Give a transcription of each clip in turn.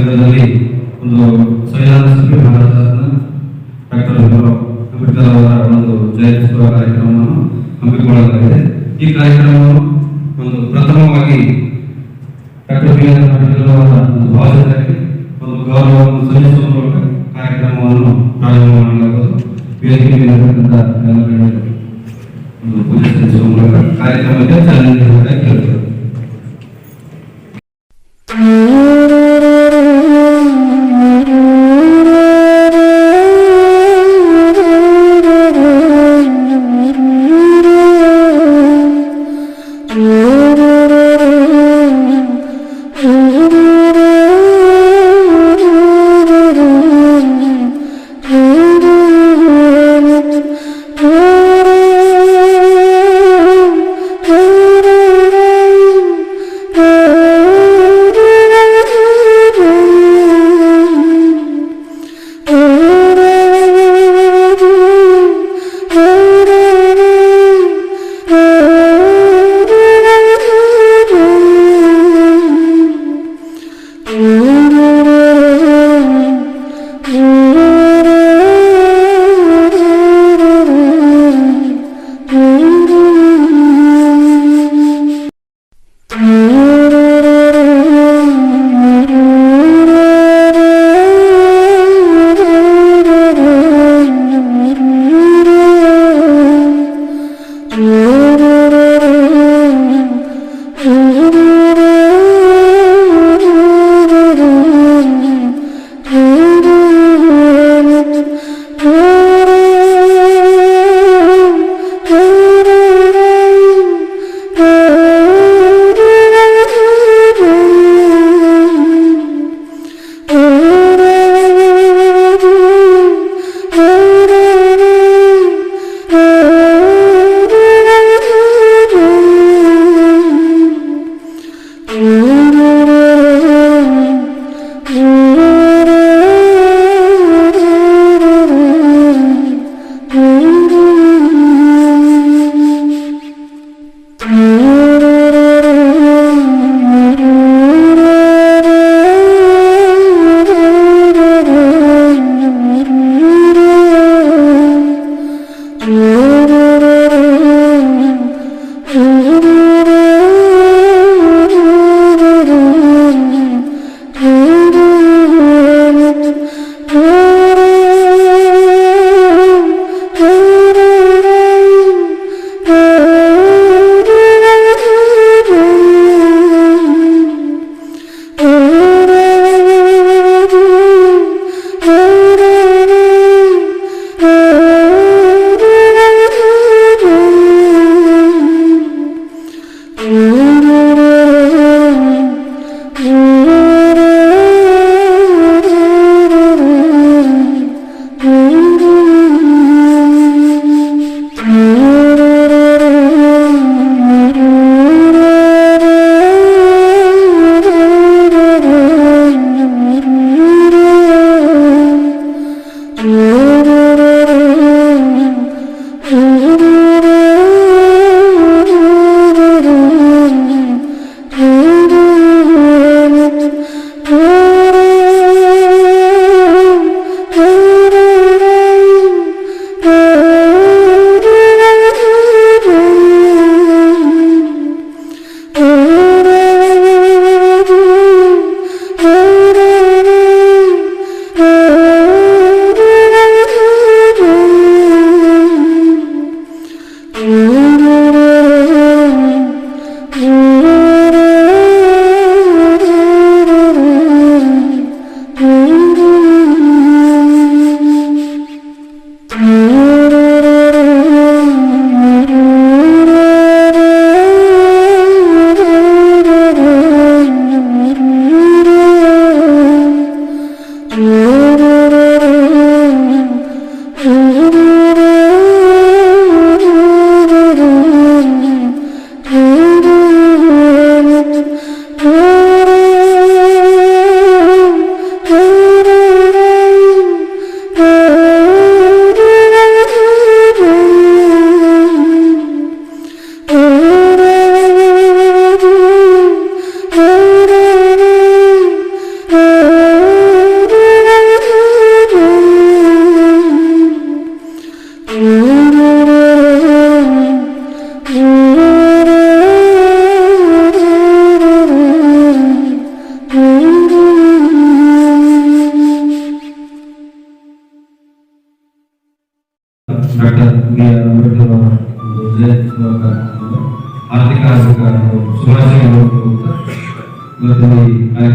ಚಿತ್ರದುರ್ಗದಲ್ಲಿ ಒಂದು ಸಂವಿಧಾನ ಶಿಲ್ಪಿ ಮಹಾರಾಜರನ್ನ ಡಾಕ್ಟರ್ ಅಂಬೇಡ್ಕರ್ ಅವರ ಒಂದು ಜಯಂತ್ಯುತ್ಸವ ಕಾರ್ಯಕ್ರಮವನ್ನು ಹಮ್ಮಿಕೊಳ್ಳಲಾಗಿದೆ. ಈ ಕಾರ್ಯಕ್ರಮವನ್ನು ಒಂದು ಪ್ರಥಮವಾಗಿ ಡಾಕ್ಟರ್ ಬಿ ಆರ್ ಅಂಬೇಡ್ಕರ್ ಅವರ ಒಂದು ಭಾವಚಿತ್ರಕ್ಕೆ ಒಂದು ಗೌರವವನ್ನು ಸಲ್ಲಿಸುವ ಮೂಲಕ ಕಾರ್ಯಕ್ರಮವನ್ನು ಪ್ರಾರಂಭ ಮಾಡಲಾಗುವುದು. ವೇದಿಕೆ ಮೇಲಿರತಕ್ಕಂಥ ಎಲ್ಲ ಗಣ್ಯರು ಒಂದು ಪೂಜೆ ಸಲ್ಲಿಸುವ ಮೂಲಕ ಕಾರ್ಯಕ್ರಮಕ್ಕೆ ಚಾಲನೆ ನೀಡುವುದಾಗಿ ಕೇಳುತ್ತೇವೆ.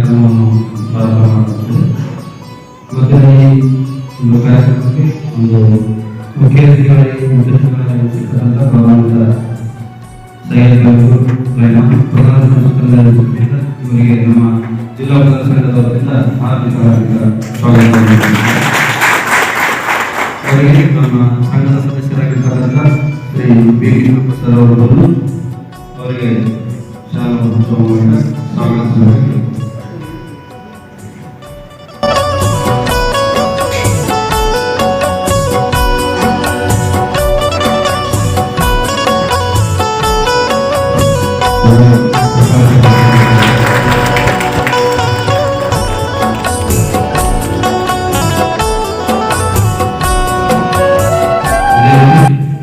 ಕಾರ್ಯಕ್ರಮವನ್ನು ಪ್ರಾರಂಭ ಮಾಡುತ್ತೇವೆ. ಇವತ್ತಿನ ಈ ಒಂದು ಕಾರ್ಯಕ್ರಮಕ್ಕೆ ಒಂದು ಮುಖ್ಯ ಅತಿಥಿಗಳಾಗಿ ಉದ್ದೇಶಿಸಿರ್ತಕ್ಕಂಥ ಗೌರವಾನ್ವಿತ ಸೈಯದ್ ಪ್ರಧಾನ ಸಂಸ್ಕೃತ ಇವರಿಗೆ ನಮ್ಮ ಜಿಲ್ಲಾ ಉಪಕಾರ ಸಂಘದ ವತಿಯಿಂದ ಹಾರ್ದಿಕ ಸ್ವಾಗತ. ಅವರಿಗೆ ನಮ್ಮ ಸಂಘದ ಸದಸ್ಯರಾಗಿರ್ತಕ್ಕಂಥ ಶ್ರೀ ಬಿ ಸರ್ ಅವರು ಬಂದು ಅವರಿಗೆ ಶಾಲಾ ಸ್ವಾಗತ.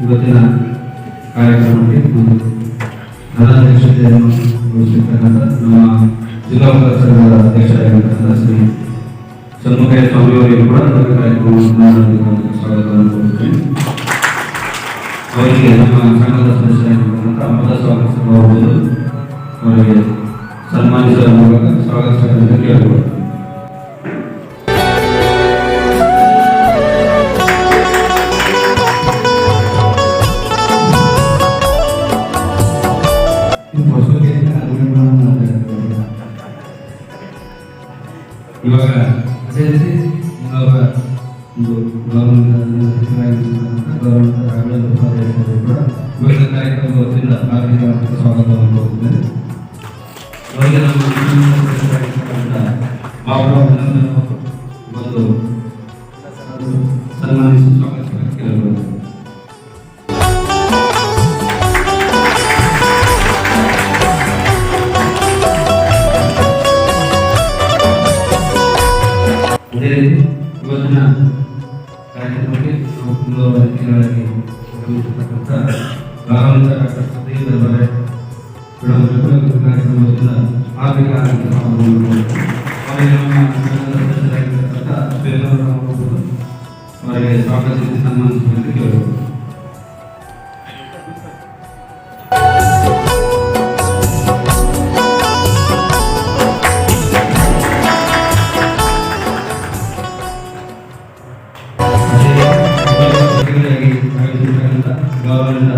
ಇವತ್ತಿನ ಕಾರ್ಯಕ್ರಮಕ್ಕೆ ಅಧ್ಯಕ್ಷತೆಯನ್ನು ವಹಿಸಿರ್ತಕ್ಕಂಥ ನಮ್ಮ ಜಿಲ್ಲಾ ಉಪಕಾರ ಸಂಘದ ಅಧ್ಯಕ್ಷರಾಗಿರ್ತಕ್ಕಂಥ ಶ್ರೀ ಷಣ್ಮುಖಯ್ಯ ಸ್ವಾಮಿ ಅವರಿಗೆ ಕೂಡ ಕಾರ್ಯಕ್ರಮವನ್ನು ಸ್ವಾಗತವನ್ನು ಕೋರುತ್ತೇನೆ. ಅವರಿಗೆ ನಮ್ಮ ಸಂಘದ ಸದಸ್ಯರಾಗಿರ್ತಕ್ಕಂಥ ಅಮೃತ ಸ್ವಾಗತ ಅವರು ಅವರಿಗೆ ಸನ್ಮಾನಿಸುವ ಮೂಲಕ ಸ್ವಾಗತ ಕೇಳಿಕೊಳ್ಳುತ್ತೇವೆ. ಇವಾಗ ಅದೇ ರೀತಿ ಒಂದು ವಿವಿಧ ಕಾರ್ಯಕ್ರಮದ ವತಿಯಿಂದ ಹಾರ್ದಿಕ ಸ್ವಾಗತವನ್ನು ಕೋರುತ್ತೇನೆ. ಅವರಿಗೆ ನಮ್ಮ ಬಾಬುರಾವ್ ಬಂದು ಸನ್ಮಾನಿಸಿ ಸ್ವಾಗತ ಕೇಳಬಹುದು. ಅದೇ ರೀತಿ ಇವತ್ತಿನ ಕಾರ್ಯಕ್ರಮಕ್ಕೆ ಅತಿಥಿಗಳಾಗಿ ಗಮನಿಸಿರ್ತಕ್ಕಂಥ ಗೌರವಾನ್ವಿತ ಡಾಕ್ಟರ್ ಸತೀಶ್ ದರ್ಬಾರೆ ಕಾರ್ಯಕ್ರಮದಿಂದ ಆರ್ಥಿಕ ಅವರಿಗೆ ನಮ್ಮ ಸದಸ್ಯರಾಗಿರ್ತಕ್ಕಂಥ ಅವರಿಗೆ ಸ್ವಾಗತಿಸಿ ಸನ್ಮಾನಿಸುವಂತೆ ಕೇಳಬಹುದು. ಗೌರವಾನ್ವಿತ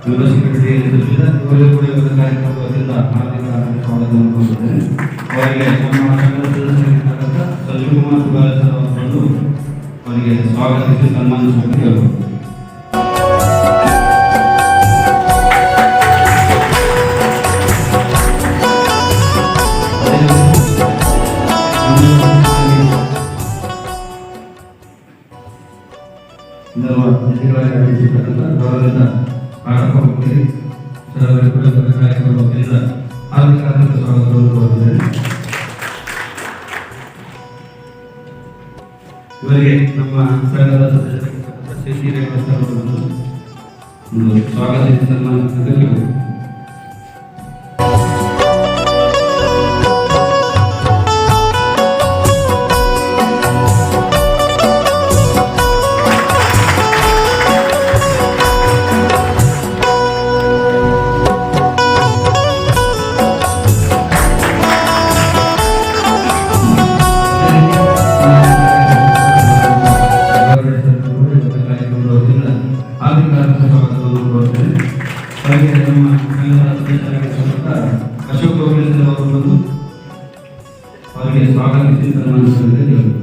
ಯುವ ಸೆಕ್ರೆಟರಿ ಇವರಿಗೆ ಕೂಡ ಕಾರ್ಯಕ್ರಮದ ವತಿಯಿಂದ ಹಾರ್ದಿಕ ಸ್ವಾಗತವನ್ನು ಕೋರುತ್ತೇನೆ. ಅವರಿಗೆ ನಮ್ಮ ಸಂಘದ ಸದಸ್ಯರಾಗಿರ್ತಕ್ಕಂಥ ಸಂಜೀವ್ ಕುಮಾರ್ ಸುಗಾಲ ಸರ್ ಅವರನ್ನು ಅವರಿಗೆ ಸ್ವಾಗತಿಸಿ ಸನ್ಮಾನಿಸುವಂತೆ ಕೇಳಬಹುದು. ಗೌರವಿತ ಪಾಠಕರು ಕಾರ್ಯಕ್ರಮದ ವತಿಯಿಂದ ಹಾರ್ದಿಕ ಸ್ವಾಗತವನ್ನು ಕೋರುತ್ತೇನೆ. ಇವರಿಗೆ ನಮ್ಮ ಸಂಘದ ಸದಸ್ಯರಾಗಿರ್ತಕ್ಕಂಥ ಶ್ರೀ ರೇಖಾ ಸರ್ ಅವರನ್ನು ಒಂದು ಸ್ವಾಗತಿಸಿ ಸನ್ಮಾನಿಸುವಂತೆ ಕೇಳಬಹುದು. ಅಶೋಕ್ ಅವರು ಬಂದು ಅವರಿಗೆ ಸ್ವಾಗತಿಸಿ ಸನ್ಮಾನಿಸುವಂತೆ ಕೇಳಬಹುದು.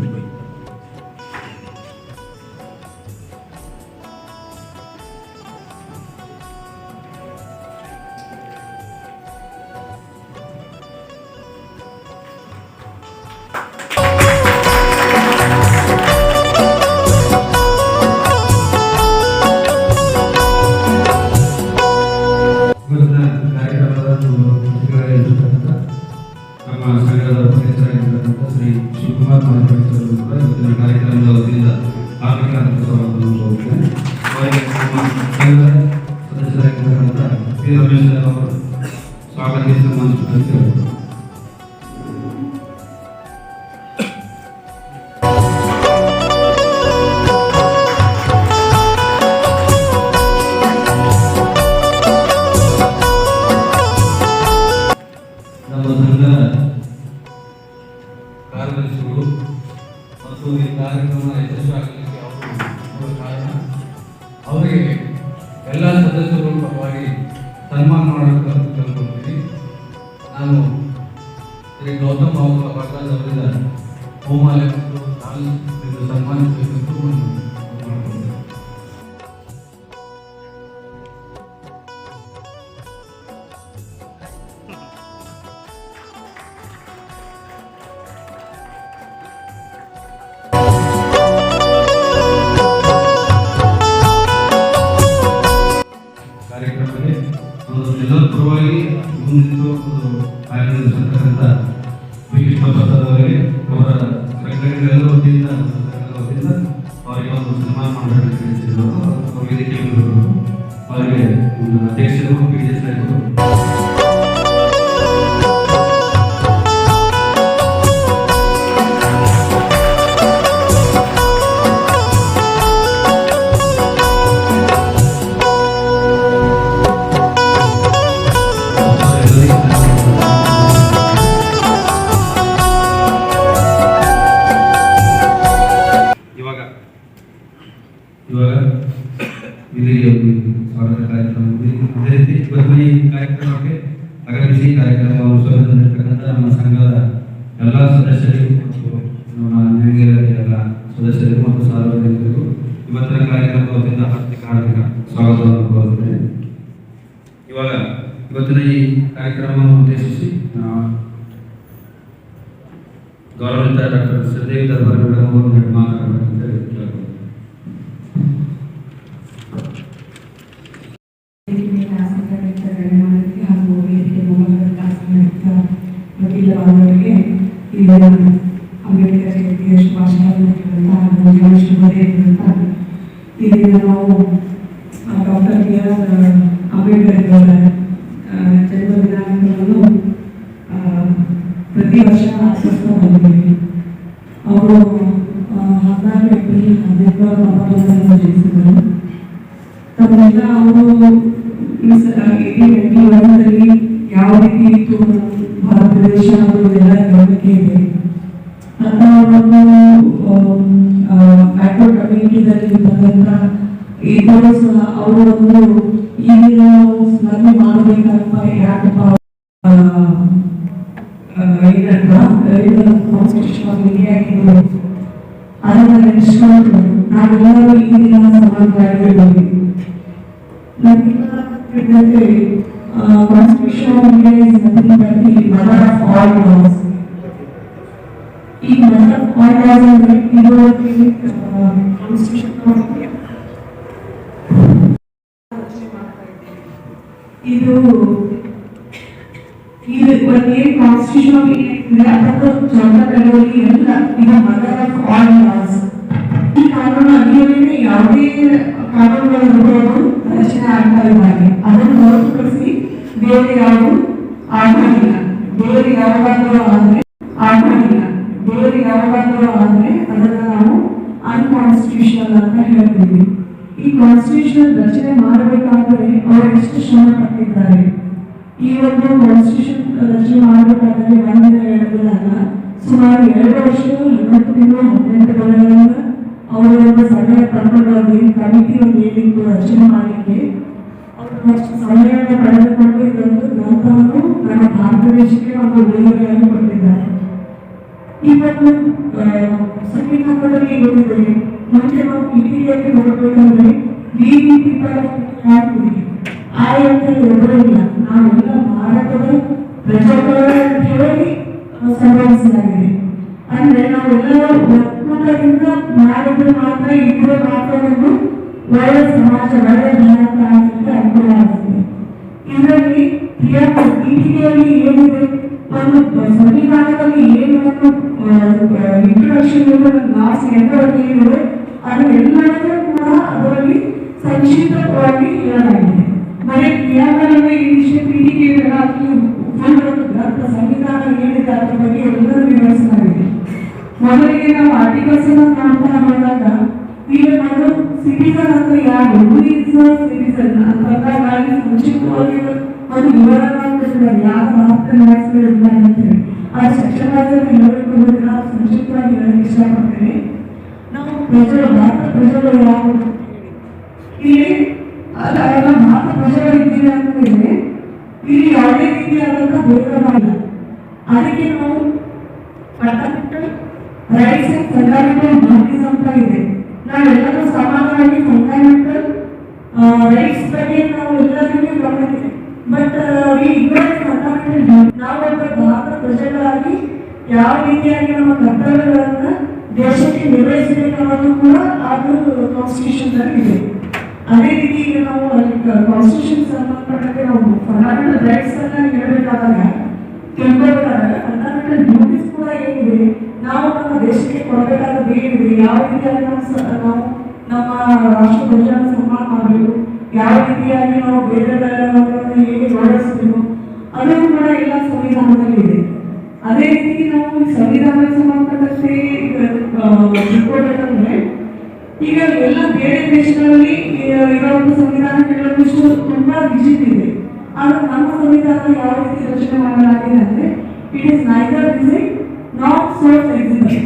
ನಮ್ಮ ಸಂಘದ ಅಧ್ಯಕ್ಷರಾಗಿರ್ತಕ್ಕಂಥ ಶ್ರೀ ಶಿವಕುಮಾರ್ ಇವತ್ತಿನ ಕಾರ್ಯಕ್ರಮದ ವತಿಯಿಂದ ಹಾರ್ದಿಕ ಸ್ವಾಗತವನ್ನು ಕೋರುತ್ತೇನೆ. ಅವರಿಗೆ ನಮ್ಮ ಸಂಘದ ಸದಸ್ಯರಾಗಿರ್ತಕ್ಕಂಥ ಶ್ರೀ ರಮೇಶ್ ಅವರು ಸ್ವಾಗತಿಸಿ ಸನ್ಮಾನಿಸುವಂತೆ ಕೇಳಬಹುದು. ಕಾರ್ಯದರ್ಶಿಗಳು ಮತ್ತು ಈ ಕಾರ್ಯಕ್ರಮ ಯಶಸ್ವಿಯಾಗಲಿಕ್ಕೆ ಅವರು ಕಾರಣ. ಅವರಿಗೆ ಎಲ್ಲ ಸದಸ್ಯರು ಪರವಾಗಿ ಸನ್ಮಾನ ಮಾಡಬೇಕಂತ ಕೇಳ್ಕೊಳ್ತೀನಿ. ನಾನು ಶ್ರೀ ಗೌತಮ್ ಬಜರಾಜ್ ಅವರಿಂದ ಹೂಮಾಲೆ ಮತ್ತು ಸನ್ಮಾನಿಸಬೇಕಂತ ಮಾಡ್ಕೊಳ್ತೀನಿ. ಕಾರ್ಯಕ್ರಮಕ್ಕೆ ಎಲ್ಲರ ಪರವಾಗಿ ಮುಂದಿದ್ದು ಕಾರ್ಯನಿರ್ವಹಿಸತಕ್ಕಂಥ ಬಿ ಕೃಷ್ಣ ಪ್ರಸಾದ್ ಅವರಿಗೆ ಅವರ ಸಂಘಟನೆಗಳ ವತಿಯಿಂದ ಅವರಿಗೆ ಒಂದು ಸನ್ಮಾನ ಮಾಡಬೇಕು ವೇದಿಕೆ ಅವರಿಗೆ ಅಧ್ಯಕ್ಷರು ಪಿ ಡಿ ಸಾಹೇಬರು ಇವಾಗ ಇಲ್ಲಿ ಸ್ವಾಗತ ಕಾರ್ಯಕ್ರಮ ಅದೇ ರೀತಿ ಇವತ್ತು ಈ ಕಾರ್ಯಕ್ರಮಕ್ಕೆ ಆಗಮಿಸಿ ಕಾರ್ಯಕ್ರಮ ಉತ್ಸವದಲ್ಲಿರ್ತಕ್ಕಂಥ ನಮ್ಮ ಸಂಘದ ಎಲ್ಲ ಸದಸ್ಯರಿಗೂ ಮತ್ತು ಎಲ್ಲ ಸದಸ್ಯರಿಗೂ ಮತ್ತು ಸಾರ್ವಜನಿಕರಿಗೂ ಇವತ್ತಿನ ಕಾರ್ಯಕ್ರಮದ ವತಿಯಿಂದ ಹಾರ್ದಿಕ ಸ್ವಾಗತವನ್ನು ಕೋರುತ್ತೇನೆ. ಇವಾಗ ಇವತ್ತಿನ ಈ ಕಾರ್ಯಕ್ರಮವನ್ನು ಉದ್ದೇಶಿಸಿ ಗೌರವಿತ ಡಾಕ್ಟರ್ ಶ್ರೀದೇವಿ ದರ್ಬಾರ್ ಮೇಡಮ್ ಅವರು ಮಾತನಾಡಬೇಕಂತ ಕೇಳ್ಕೊಳ್ತೀನಿ. ಹಾಗೂ ವೇದಿಕೆ ವಕೀಲರಾದವರಿಗೆ ಈಗ ಅಂಬೇಡ್ಕರ್ ಜಯಂತಿಯ ಶುಭಾಶಯಗಳನ್ನು ಶುಭೋದಯಗಳಂತ ಇದೀಗ ನಾವು ಡಾಕ್ಟರ್ ಬಿ ಆರ್ ಅಂಬೇಡ್ಕರ್ ಅವರ ಜನ್ಮ ದಿನಾಂಕವನ್ನು ಪ್ರತಿ ವರ್ಷ ಆಚರಿಸ್ತಾ ಬಂದಿದ್ದೀವಿ. ಅವರು 16 ಏಪ್ರಿಲ್ 1891 ಜನಿಸಿದರು. ತಮ್ಮೆಲ್ಲ ಅವರು ಈ ಯಾವ ರೀತಿ ಇತ್ತು ಭಾರತ ದೇಶ ಅನ್ನೋದೆಲ್ಲ ಗಮನಕ್ಕೆ ಇದೆ. ಅವರನ್ನು ಬ್ಯಾಕ್ವರ್ಡ್ ಕಮ್ಯುನಿಟಿದಲ್ಲಿ ಬಂದಂತ ಇದ್ದರೂ ಸಹ ಅವರು ಒಂದು ಈಗಿನ ಸ್ಮರಣೆ ಮಾಡಬೇಕಪ್ಪ ಯಾಕಪ್ಪ ಕಾನ್ಸ್ಟಿಟ್ಯೂಷನ್ ಆಫ್ ಇಂಡಿಯಾ ಅದನ್ನ ನೆನೆಸ್ಕೊಂಡು ನಾವೆಲ್ಲರೂ ಈಗಿನ ಸಮಾಜವಾಗಿ Constitution of India is nothing but the mother of all laws. ಈ mother of all laws ಅಂದ್ರೆ ಇದು Constitution of India. ಇದು ಒಂದೇ Constitution of India ಅದರ ಚೌಕಟ್ಟಲ್ಲಿ ಎಲ್ಲ ಇದು mother of all laws. ಈ ಕಾನೂನು ಅಡಿಯಲ್ಲಿ ಯಾವುದೇ ಕಾನೂನುಗಳು ರಚನೆ ಆಗ್ತಾ ಇದ್ದಾರೆ. ಅದನ್ನು ಹೊರತುಪಡಿಸಿ ಬೇರೆ ಯಾರು ಆಗಿಲ್ಲ. ಬೇರೆ ಯಾವಾಗಾದ್ರೂ ಆದ್ರೆ ಅದನ್ನು ನಾವು ಅನ್ಕಾನ್ಸ್ಟಿಟ್ಯೂಷನಲ್ ಅಂತ ಹೇಳ್ತೀವಿ. ಈ ಕಾನ್ಸ್ಟಿಟ್ಯೂಷನ್ ರಚನೆ ಮಾಡಬೇಕಾದ್ರೆ ಅವರು ಎಷ್ಟು ಶ್ರಮ ಪಟ್ಟಿದ್ದಾರೆ. ಈ ಒಂದು ಕಾನ್ಸ್ಟಿಟ್ಯೂಷನ್ ರಚನೆ ಮಾಡಬೇಕಾದ್ರೆ ಒಂದಿನ 2 ದಿನ ಅಲ್ಲ, ಸುಮಾರು 2 ವರ್ಷ 11 ತಿಂಗಳು 18 ದಿನಗಳಿಂದ ಅವರು ಒಂದು ಸಮಯ ಕರ್ಕೊಂಡೋಗಿ ಕಮಿಟಿ ಒಂದು ಏನಿತ್ತು ರಚನೆ ಮಾಡಲಿಕ್ಕೆ ಅವರು ಅಷ್ಟು ಸಮಯವನ್ನು ಪಡೆದುಕೊಂಡು ಇದೊಂದು ಗ್ರಂಥವನ್ನು ನಮ್ಮ ಭಾರತ ದೇಶಕ್ಕೆ ಒಂದು ಉಡುಗೊರೆಯನ್ನು ಕೊಟ್ಟಿದ್ದಾರೆ. ಇವತ್ತು ಸಂವಿಧಾನದಲ್ಲಿ ಗೊತ್ತಿದೆ, ಮುಂಚೆ ನಾವು ಪಿಟಿಗೆ ನೋಡಬೇಕಂದ್ರೆ ಆಯ್ ಅಂತ ಒಬ್ಬರಿಲ್ಲ, ನಾವೆಲ್ಲ ಭಾರತದ ಪ್ರಜೆಗಳ ಹೇಳಿ ಸಂಭವಿಸಲಾಗಿದೆ. ಅಂದ್ರೆ ನಾವೆಲ್ಲ ಒಕ್ಕೂಟದಿಂದ ಮಾಡಿದ್ರೆ ಮಾತ್ರ ಇದ್ರೆ ಮಾತ್ರ ಒಂದು ಒಳ್ಳೆ ಸಮಾಜ ಒಳ್ಳೆ ಭಾರತ ಆಗಲಿಕ್ಕೆ ಅನುಕೂಲ ಆಗುತ್ತೆ. ಇದರಲ್ಲಿ ಪೀಠಿಕೆಯಲ್ಲಿ ಏನಿದೆ, ಒಂದು ಸಂವಿಧಾನದಲ್ಲಿ ಏನು ಇಂಟ್ರೊಡಕ್ಷನ್ ಲಾಸ್ಟ್ ಎಂಟರಲ್ಲಿ ಇದೆ, ಅದು ಎಲ್ಲರಿಗೂ ಕೂಡ ಅದರಲ್ಲಿ ಸಂಕ್ಷಿಪ್ತವಾಗಿ ಹೇಳಲಾಗಿದೆ. ಬರೀ ಕ್ರಿಯಾಗಳಲ್ಲಿ ಈ ವಿಷಯ ಪೀಠಿಕೆಗಳ ಗ್ರಂಥ ಸಂವಿಧಾನ ಏನಿದೆ ಅದರ ಬಗ್ಗೆ ಎಲ್ಲರೂ ವಿವರಿಸಲಾಗಿದೆ. ಮೊದಲಿಗೆ ನಾವು ಆರ್ಟಿಕಲ್ಸ್ ನೋಡ್ತಾ ಬಂದಾಗ ಈಗ ನಾನು ಸಿಟಿಸನ್ ಅಂದ್ರೆ ಯಾರು, ಸಿಟಿಸನ್ ಅಂತಂದಾಗ ಸಂಕ್ಷಿಪ್ತವಾಗಿ ಒಂದು ವಿವರ ಕೊಟ್ಟಿದ್ದಾರೆ ಯಾವ ಮಾತ್ರ ಅಂತೇಳಿ. ಆ ಸೆಕ್ಷನ್ ಎಲ್ಲರಿಗೂ ಇವರೆಲ್ಲ ಸಂಕ್ಷಿಪ್ತವಾಗಿ ಹೇಳಕ್ಕೆ ಇಷ್ಟಪಡ್ತೇನೆ. ನಾವು ಪ್ರಜೆಗಳು, ಭಾರತ ಪ್ರಜೆಗಳು ಯಾವುದು ಇಲ್ಲಿ ಅಲ್ಲ, ಭಾರತ ಪ್ರಜೆಗಳು ಇದ್ದೀವಿ ಅಂತಂದ್ರೆ ಇಲ್ಲಿ ಯಾವುದೇ ರೀತಿಯಾದಂತಹ ಭೇದವಿಲ್ಲ. ಅದಕ್ಕೆ ನಾವು fundamental rights and fundamental duties ಅಂತ ಇದೆ. ನಾವೆಲ್ಲರೂ ಸಮಾನವಾಗಿ ಫಂಡಮೆಂಟಲ್ ರೈಟ್ಸ್ ಬಗ್ಗೆ ನಾವು ಎಲ್ಲರಿಗೂ ಗಮನಿಸಿದೆ. ಬಟ್ ನಾವೊಬ್ಬ ಭಾರತ ಪ್ರಜೆಗಳಾಗಿ ಯಾವ ರೀತಿಯಾಗಿ ನಮ್ಮ ಕರ್ತವ್ಯಗಳನ್ನ ದೇಶಕ್ಕೆ ನಿರ್ವಹಿಸಬೇಕನ್ನೋದು ಕೂಡ ಅದು ಕಾನ್ಸ್ಟಿಟ್ಯೂಷನ್ ನಲ್ಲಿ ಇದೆ. ಅದೇ ರೀತಿ ಈಗ ನಾವು ಕಾನ್ಸ್ಟಿಟ್ಯೂಷನ್ ಸಂಬಂಧಪಟ್ಟಂತೆ ನಾವು ಫಂಡಮೆಂಟಲ್ ರೈಟ್ಸ್ ಅನ್ನ ಹೇಳ್ಬೇಕಾದಾಗ ತಿಳ್ಕೊಬೇಕಾದಾಗ ಫಂಡಮೆಂಟಲ್ ಡ್ಯೂಟೀಸ್ ಕೂಡ ಏನಿದೆ, ನಾವು ನಮ್ಮ ದೇಶಕ್ಕೆ ಕೊಡಬೇಕಾದ ಏನಿದೆ, ಯಾವ ರೀತಿಯಾಗಿ ನಾವು ನಮ್ಮ ರಾಷ್ಟ್ರ ಧ್ವಜವನ್ನು ಸನ್ಮಾನ ಮಾಡಬೇಕು, ಯಾವ ರೀತಿಯಾಗಿ ನಾವು ಬೇರೆ ಹೇಗೆ ಗೌರವಿಸಬೇಕು, ಅದು ಕೂಡ ಎಲ್ಲ ಸಂವಿಧಾನದಲ್ಲಿ ಇದೆ. ಅದೇ ರೀತಿ ನಾವು ಸಂವಿಧಾನಕ್ಕೆ ಸಂಬಂಧಪಟ್ಟಂತೆ ತಿಳ್ಕೊಳ್ಬೇಕಂದ್ರೆ ಈಗ ಎಲ್ಲ ಬೇರೆ ದೇಶಗಳಲ್ಲಿ ಇರೋ ಸಂವಿಧಾನ ಕೆಲವೊಂದಿಷ್ಟು ತುಂಬಾ ವಿಜಿಟ್ ಇದೆ. ಆದ್ರೆ ನಮ್ಮ ಸಂವಿಧಾನ ಯಾವ ರೀತಿ ರಚನೆ ಮಾಡಲಾಗಿದೆ ಅಂದ್ರೆ it is neither visit not so flexible.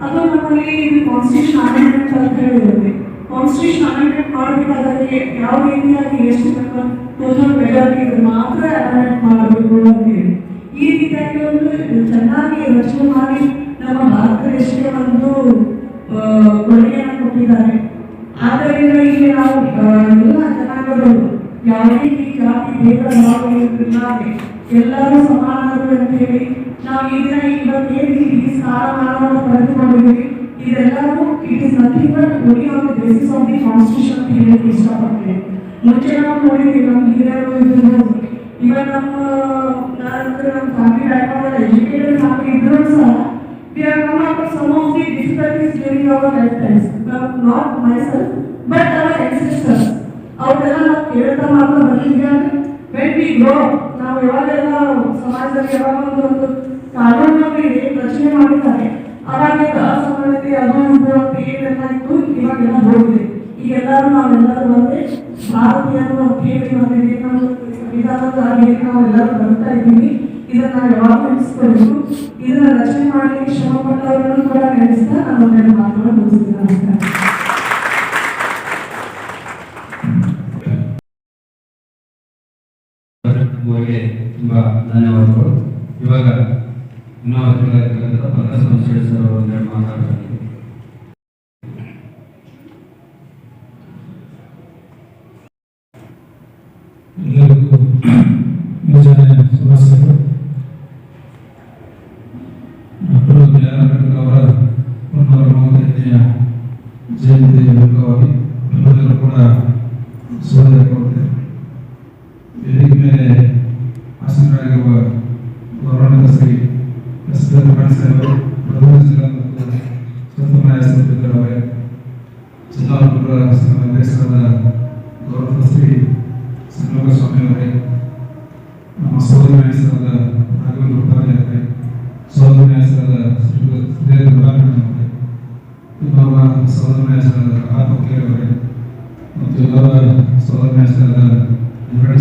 ಅದು ನಮ್ಮಲ್ಲಿ ಇದು ಕಾನ್ಸ್ಟಿಟ್ಯೂಷನ್ ಅಮೆಂಡ್ಮೆಂಟ್ ಅಂತ ಹೇಳಿರುತ್ತೆ. ಕಾನ್ಸ್ಟಿಟ್ಯೂಷನ್ ಅಮೆಂಡ್ಮೆಂಟ್ ಮಾಡಬೇಕಾದ್ರೆ ಯಾವ ರೀತಿಯಾಗಿ ಎಷ್ಟು ಟೋಟಲ್ ಮೆಜಾರಿಟಿ ಇದ್ರೆ ಮಾತ್ರ ಅಮೆಂಡ್ಮೆಂಟ್ ಮಾಡಬೇಕು ಅಂತ ಹೇಳಿ ಈ ರೀತಿಯಾಗಿ ಒಂದು ಚೆನ್ನಾಗಿ ರಚನೆ ಮಾಡಿ ನಮ್ಮ ಭಾರತ ದೇಶಕ್ಕೆ ಒಂದು ಕೊಡುಗೆಯನ್ನು ಕೊಟ್ಟಿದ್ದಾರೆ. ಆದ್ದರಿಂದ ಇಲ್ಲಿ ನಾವು ಎಲ್ಲ ಜನಾಂಗಗಳು ಯಾವುದೇ ಜಾತಿ ಭೇದ ಭಾವಗಳಿಲ್ಲದೆ ಎಲ್ಲರೂ ಸಮಾನರು ಅಂತ ಹೇಳಿ ನಾವು ಇವತ್ತೇನು ಈ ಸ್ಥಾನಮಾನವನ್ನು ಪಡೆದುಕೊಂಡಿದ್ದೀವಿ. ಇದೆಲ್ಲವೂ it is nothing but only on the basis of the constitution ಅಂತ ಹೇಳಕ್ಕೆ ಇಷ್ಟಪಡ್ತೇನೆ. ಮುಂಚೆ ನಾವು ನೋಡಿದ್ದೀವಿ ನಮ್ಮ ಹಿರಿಯರು ಇರ್ಬೋದು, ಇವಾಗ ನಮ್ಮ ಫ್ಯಾಮಿಲಿ ಬ್ಯಾಕ್ಗ್ರೌಂಡ್ ಎಜುಕೇಟೆಡ್ ಫ್ಯಾಮಿಲಿ ಇದ್ರೂ ಸಹ we have come across some of the difficulties during our lifetimes. Not myself, but our ancestors. ಅವರೆಲ್ಲ ನಾವು ಕೇಳ್ತಾ ಮಾಡ್ತಾ ಬಂದಿದ್ವಿ. ಅಂದ್ರೆ when we grow up, ನಾವು ಯಾವಾಗೆಲ್ಲ ಸಮಾಜದಲ್ಲಿ ಯಾವಾಗ ಒಂದು ಕಾನೂನಲ್ಲಿ ರಚನೆ ಮಾಡಿದ್ದಾರೆ ಅವಾಗ ಅಸಮಾನತೆ ಅದು ಇದು ಅಂತ ಏನೆಲ್ಲ ಇತ್ತು ಇವಾಗೆಲ್ಲ ಹೋಗಿದೆ. ಈಗೆಲ್ಲರೂ ನಾವೆಲ್ಲರೂ ಒಂದೇ ಭಾರತೀಯರು ಅಂತ ಹೇಳಿ ಬಂದಿದ್ದೀವಿ. ನಮ್ಮ ಸಂವಿಧಾನದಲ್ಲಿ ನಾವೆಲ್ಲರೂ ಬರ್ತಾ ಇದ್ದೀವಿ. ಇದನ್ನ ನಾವು ಯಾವಾಗ ನೆನೆಸ್ಕೊಳ್ಬೇಕು, ಇದನ್ನ ರಚನೆ ಮಾಡಲಿಕ್ಕೆ ಶ್ರಮ ಪಟ್ಟವರನ್ನು ಕೂಡ ನೆನೆಸ್ತಾ ನಾನು ಒಂದೆರಡು ಮಾತುಗಳನ್ನು ಮುಗಿಸ್ತೀನಿ. ನಮಸ್ಕಾರ. ತುಂಬಾ ಧನ್ಯವಾದಗಳು. ಇವಾಗ ಇನ್ನೊಂದು ಸಂಸ್ಥೆ ಸರ್ ಒಂದೆರಡು ಮಾತಾಡ್ತಾರೆ. ಎಲ್ಲರಿಗೂ ಯೋಜನೆ ಶುಭಾಶಯಗಳು. ಡಾಕ್ಟರ್ ಬಿ ಆರ್ ಅಂಬೇಡ್ಕರ್ ಅವರ 130ನೇ ಜಯಂತಿ ಅಂಗವಾಗಿ ಎಲ್ಲರೂ ಕೂಡ ಸ್ವಾಗತ ಕೋರುತ್ತೇವೆ. ವೇದಿಕೆ ಮೇಲೆ ಆಸೀನರಾಗಿರುವ ಗೌರವಾನ್ವಿತ ಶ್ರೀ ಎಸ್ ಸಾಹೇಬರು, ಪ್ರಧಾನ ಜಿಲ್ಲಾ ಮತ್ತು ಸ್ವತಂತ್ರ ನ್ಯಾಯಾಧೀಶರು ಅವರೇ, ಜಿಲ್ಲಾ ಅಧ್ಯಕ್ಷರಾದ ಗೌರವಾನ್ವಿತ ಶ್ರೀ ಸಂಗಮ ಸ್ವಾಮಿ ಅವರೇ, ನಮ್ಮ ಸೋದರ ನ್ಯಾಯಾಧೀಶರಾದ ರಾಘವೇಂದ್ರ ಉಪಾಧ್ಯಾಯ ಅವರೇ, ಸೋದರ ನ್ಯಾಯಾಧೀಶರಾದ ಶ್ರೀಧರ ಅವರೇ, ಇನ್ನೊಬ್ಬ ಸೋದರ ನ್ಯಾಯಾಧೀಶರಾದ ಆತ್ಮಕೇರ್ ಅವರೇ ಮತ್ತು ಇನ್ನೊಬ್ಬ ಸೋದರ ನ್ಯಾಯಾಧೀಶರಾದ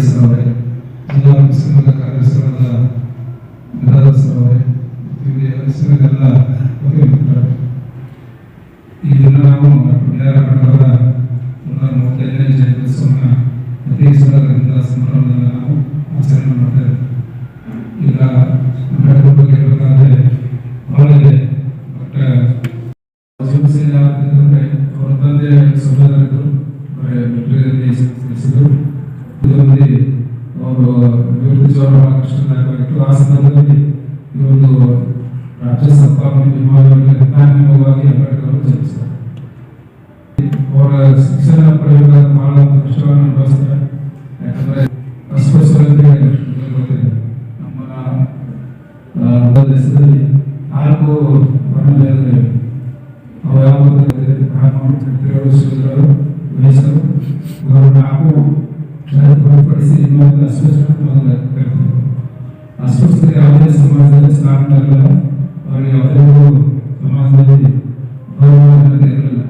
ಸರ್ ಅವರೇ, ಜಿಲ್ಲಾ ಮುಸ್ಲಿಮರ ಕಾರ್ಯದರ್ಶಿಗಳಾದ ಗದಾಧರ್ ಸರ್ ಅವರೇ ಮತ್ತು ಎಲ್ಲ ಈ ದಿನ ನಾವು ಡಾಕ್ಟರ್ ಬಿ ಆರ್ ಅಂಬೇಡ್ಕರ್ ಅವರ 135ನೇ ಜಯಂತ್ಯೋತ್ಸವವನ್ನು ಅತಿ ಸಡಗರದಿಂದ ಸಂಭ್ರಮದಿಂದ ನಾವು ಆಚರಣೆ ಮಾಡ್ತೇವೆ. ಈಗ ಅಂಬೇಡ್ಕರ್ ಬಗ್ಗೆ ಹೇಳಬೇಕಾದ್ರೆ ಬಹಳ ಇದೆ. ಬಟ್ ಅಂದರೆ ಅವರ ತಂದೆ ಸಂವಿಧಾನಿಕರು ತಿಳಿಸಿದರು. ಅವರು ಅಭಿವೃದ್ಧಿ ಜೀವನ ಬಹಳ ಕಷ್ಟದಾಯಕವಾಗಿತ್ತು. ಆ ಸಂದರ್ಭದಲ್ಲಿ ಈ ಒಂದು ರಾಜ್ಯ ಸಂಪಾದನೆ ವಿಭಾಗವಾಗಿ ಅಂಬೇಡ್ಕರ್ ಅವರು ಜನಿಸಿದ್ದಾರೆ. ಅವರ ಶಿಕ್ಷಣ ಪಡೆಯುವಾಗ ಬಹಳ ಕಷ್ಟವನ್ನು ಅನುಭವಿಸ್ತಾರೆ. ಯಾಕಂದ್ರೆ ಅಸ್ಪೃಶ್ಯತೆ ಗೊತ್ತಿದೆ. ನಮ್ಮ ದೇಶದಲ್ಲಿ 4 ವರ್ಣಗಳಿವೆ. ಅವು ಯಾವ ಬ್ರಾಹ್ಮಣರು, ಶೂದ್ರರು, ವೈಶ್ಯರು, ಇವರು 4 ಹೊರತುಪಡಿಸಿ ಇನ್ನೊಂದು ಅಸ್ಪೃಶ್ಯತೆ ಅಸ್ಪೃಶ್ಯತೆ ಯಾವುದೇ ಸಮಾಜದಲ್ಲಿ ಸ್ಥಾನವಿರಲಿಲ್ಲ. ಅವರಿಗೆ ಯಾವುದೇ ಸಮಾಜದಲ್ಲಿ ಗೌರವ ಇರಲಿಲ್ಲ.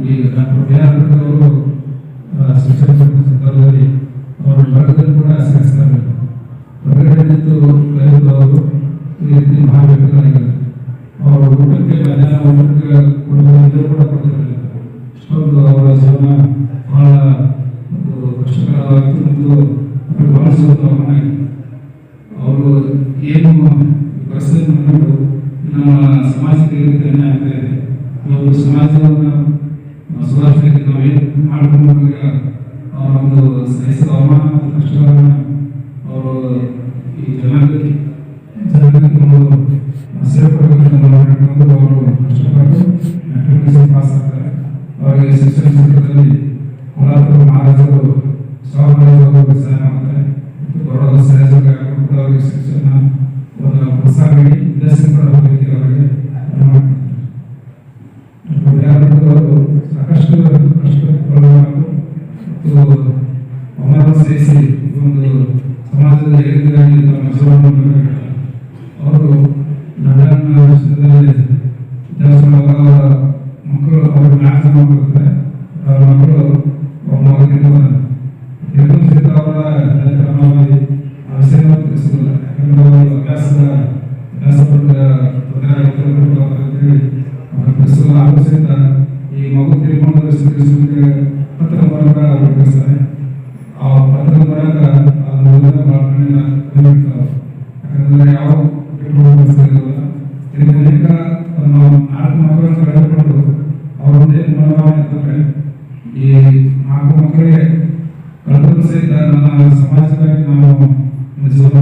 ಈ ಡಾಕ್ಟರ್ ಬಿ ಆರ್ ಅಂಬೇಡ್ಕರ್ ಅವರು ಶಿಕ್ಷಣ ಸಂದರ್ಭದಲ್ಲಿ ಅವರು ವರ್ಗದಲ್ಲಿ ಕೂಡ ಆಸಕ್ತಿಸ್ತಾರೆ. ಹೊರಗಡೆ ನಿಂತು ಕಲಿಯುವವರು ಈ ರೀತಿ ಮಹಾ ವ್ಯಕ್ತಿಗಳಾಗಿದ್ದಾರೆ. ಕೊಡುಗೆ ಕೂಡ ಕೊಡ್ತಿರಲಿಲ್ಲ. ಅಷ್ಟೊಂದು ಅವರ ಜೀವನ ಬಹಳ ಒಂದು ಕಷ್ಟಕರವಾಗಿತ್ತು ಮತ್ತು ಗಮನಿಸುವುದು ಅವರು ಏನು ಪರಿಸ್ಥಿತಿ ಮಾಡಿಕೊಂಡು ನಮ್ಮ ಸಮಾಜಕ್ಕೆ ಧನ್ಯ ಆಗ್ತಾ ಇದೆ. ಒಂದು ಸಮಾಜವನ್ನು ಸುಧಾರಿಸಲಿಕ್ಕೆ ನಾವು ಏನು ಮಾಡಿಕೊಂಡಾಗ ಅವರ ಒಂದು ಸಹಿಸಿದ ಅವಮಾನ ಮತ್ತು ಕಷ್ಟಗಳನ್ನು ಅವರು ಈ ಜನಾಂಗಕ್ಕೆ ಸೇರ್ಪಡೆಗಳನ್ನು ಮಾಡಿಕೊಂಡು ಅವರು ಕಷ್ಟಪಟ್ಟು ಮ್ಯಾಟ್ರಿಕ್ಯುಲೇಷನ್ ಪಾಸ್ ಆಗ್ತಾರೆ. ಅವರಿಗೆ ಶಿಕ್ಷಣ ಕ್ಷೇತ್ರದಲ್ಲಿ ಕೋಲಾರ ಮಹಾರಾಜರು ಸಹಕಾರಿ ಸಹಾಯ ಮಾಡ್ತಾರೆ ಮತ್ತು ಬರೋದ ಸಹಯೋಗ ಕೂಡ ಅವರಿಗೆ ಶಿಕ್ಷಣ ಒಂದು ಪ್ರೋತ್ಸಾಹ ನೀಡಿ ವಿದೇಶಕ್ಕೆ ಹೋಗಲಿಕ್ಕೆ ಅವರಿಗೆ ಅವರು ಸಾಕಷ್ಟು ಕಷ್ಟಪಡಬೇಕು ಮತ್ತು ಅವಮಾನ ಸಹಿಸಿ ಒಂದು ಸಮಾಜದ ಏಳಿಗೆಗಾಗಿ ತಮ್ಮ ಜೀವನವನ್ನು ಅವರು ನಗರ ವಿಷಯದಲ್ಲಿ ಮಕ್ಕಳು ಅವರು ಮ್ಯಾಥ್ಸ್ ಮಾಡ್ಕೊಳ್ತಾರೆ. ಅವರ ಮಕ್ಕಳು ಅವರ ಕ್ರಮವಾಗಿ ಆ ವಿಷಯವನ್ನು ತಿಳಿಸಲಿಲ್ಲ. ಯಾಕಂದ್ರೆ ಅವರು ಅಭ್ಯಾಸದ ತೊಂದರೆ ಆಗುತ್ತದೆ ತಿಳಿಸಲು ಆಲೋಚಿಸಿದ ಈ ಮಗು ತೀರ್ಮಾನದ ತಿಳಿಸಲಿಕ್ಕೆ ಪತ್ರ ಮೂಲಕ ಅವರು ತಿಳಿಸ್ತಾರೆ. ಆ ಪತ್ರ ಮೂಲಕ ಆ ಮಗುವಿನ ಬಾಳ್ಮೆಯನ್ನ ಕಲಿಬಿಡ್ತಾರೆ. ಯಾಕಂದ್ರೆ ಯಾವ ಅನೇಕ ತಮ್ಮ 4 ಮಕ್ಕಳನ್ನು ಕಳೆದುಕೊಂಡು ಅವರೊಂದೇ ಮನೋಭಾವನೆ ಅಂತಂದ್ರೆ ಈ 4 ಮಕ್ಕಳಿಗೆ ಕಳೆದರೂ ಸಹಿತ ನನ್ನ ಸಮಾಜಕ್ಕಾಗಿ ನಾವು ಜೀವನ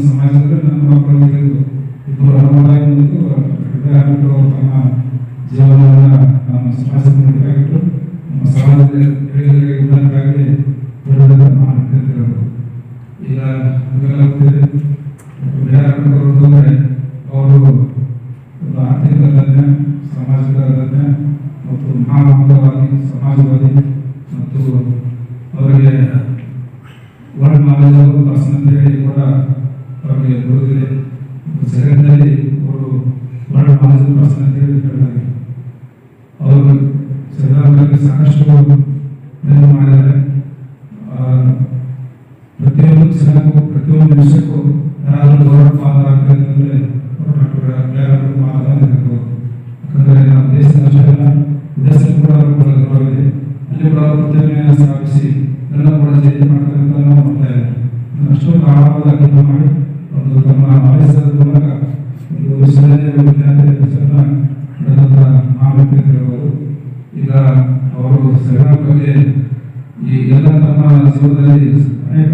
ಸಮಾಜದಲ್ಲಿ ನನ್ನ ಮಕ್ಕಳನ್ನು ತಿಳಿದು ಇಬ್ಬರು ಹಣವಾಗಿ ಮತ್ತು ತಮ್ಮ ಜೀವನವನ್ನು ನಮ್ಮ ಸಮಾಜಕ್ಕೆ ನೀಡಬೇಕಾಗಿತ್ತು. ನಮ್ಮ ಸಮಾಜದ ಏಳಿಗೆಗೆ ಉದಾಹರಣೆಗಾಗಿ ಹೇಳ್ಬೋದು. ಈಗ ಇವೆಲ್ಲ ಗೊತ್ತಿದೆ. ಅಂತಂದ್ರೆ ಅವರು ಒಂದು ಆರ್ಥಿಕ ತಜ್ಞ, ಸಾಮಾಜಿಕ ತಜ್ಞ ಮತ್ತು ಮಹಾಮಂತ್ರವಾದಿ, ಸಮಾಜವಾದಿ ಮತ್ತು ಅವರಿಗೆ ವರ್ಲ್ಡ್ ನಾಲೆಜ್ ಪರ್ಸನ್ ಅಂತ ಹೇಳಿ ಕೂಡ ಅವರಿಗೆ ಬರುತ್ತಿದೆ. ಜಗತ್ತಿನಲ್ಲಿ ಅವರು ವರ್ಲ್ಡ್ ನಾಲೆಜ್ ಪರ್ಸನ್ ಅಂತ ಹೇಳಿ ಹೇಳ್ತಾರೆ. ಅವರು ಸಂವಿಧಾನದಲ್ಲಿ ಸಾಕಷ್ಟು ಮಾಡಿದ್ದಾರೆ. ಪ್ರತಿಯೊಂದು ಕ್ಷಣಕ್ಕೂ ಪ್ರತಿಯೊಂದು ನಿಮಿಷಕ್ಕೂ ಯಾರಾದರೂ ಗೌರವ ಪಾತ್ರ ಆಗ್ತದೆ ಅಂತಂದ್ರೆ ಡಾಕ್ಟರ್ ಮಾತ್ರ ಹೇಳ್ಬೋದು. ಯಾಕಂದರೆ ನಮ್ಮ ದೇಶದ ಅಷ್ಟೇ ಅಲ್ಲ, ವಿದೇಶದಲ್ಲಿ ಕೂಡ ಅವರು ಗೌರವ ಇದೆ. ಅಲ್ಲಿ ಕೂಡ ಅವರು ಪ್ರತಿಮೆಯನ್ನು ಸ್ಥಾಪಿಸಿ ಎಲ್ಲ ಕೂಡ ಜಯಂತಿ ಮಾಡ್ತಾರೆ ಅಂತ ನಾವು ನೋಡ್ತಾ ಇದ್ದೇವೆ. ಅಷ್ಟೊಂದು ಆಳವಾದ ಅಧ್ಯಯನ ಮಾಡಿ ಒಂದು ತಮ್ಮ ಆಲೋಚದ ಮೂಲಕ ಒಂದು ವಿಶ್ವವಿದ್ಯಾಲಯ ವಿಖ್ಯಾತಿಯನ್ನು ನಡೆದಂಥ ಮಹಾವ್ಯಕ್ತಿ ಅಂತ ಹೇಳ್ಬೋದು. ಈಗ ಅವರು ಸಂವಿಧಾನ ಬಗ್ಗೆ ಈ ಎಲ್ಲ ತಮ್ಮ ಜೀವನದಲ್ಲಿ ಅನೇಕ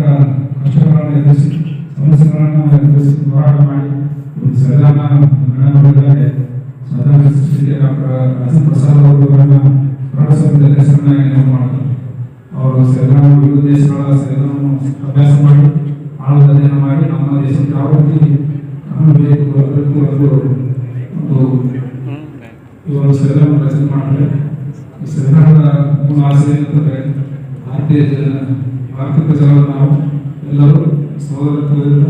ಕಷ್ಟಗಳನ್ನು ಎದುರಿಸಿ ಸಮಸ್ಯೆಗಳನ್ನು ಎದುರಿಸಿ ಹೋರಾಟ ಮಾಡಿ ಒಂದು ಸಂವಿಧಾನ ಮಾಡಿದ್ದಾರೆ. ಸಂವಿಧಾನ ಸೃಷ್ಟಿಗೆ ಡಾಕ್ಟರ್ ರಾಜೇಂದ್ರ ಪ್ರಸಾದ್ ಅವರುಗಳನ್ನು ಪ್ರೌಢಸಭೆಯ ಹೆಸರನ್ನಾಗಿ ನೇಮಕ ಮಾಡ್ತಾರೆ. ಅವರು ಸಂವಿಧಾನ ವಿವಿಧ ದೇಶಗಳ ಸಂವಿಧಾನವನ್ನು ಅಭ್ಯಾಸ ಮಾಡಿ ಆಳದ ಅಧ್ಯಯನ ಮಾಡಿ ನಮ್ಮ ದೇಶಕ್ಕೆ ಯಾವ ರೀತಿ ಬೇಕು ಇವರು ಸಂವಿಧಾನ ರಚನೆ ಮಾಡ್ತಾರೆ. ಈ ಸಂವಿಧಾನದ ಮೂಲ ಆಸೆ ಅಂತಂದ್ರೆ ಆರ್ಥಿಕ ಜನರು ನಾವು ಎಲ್ಲರೂ ಸಹೋದರತ್ವದಿಂದ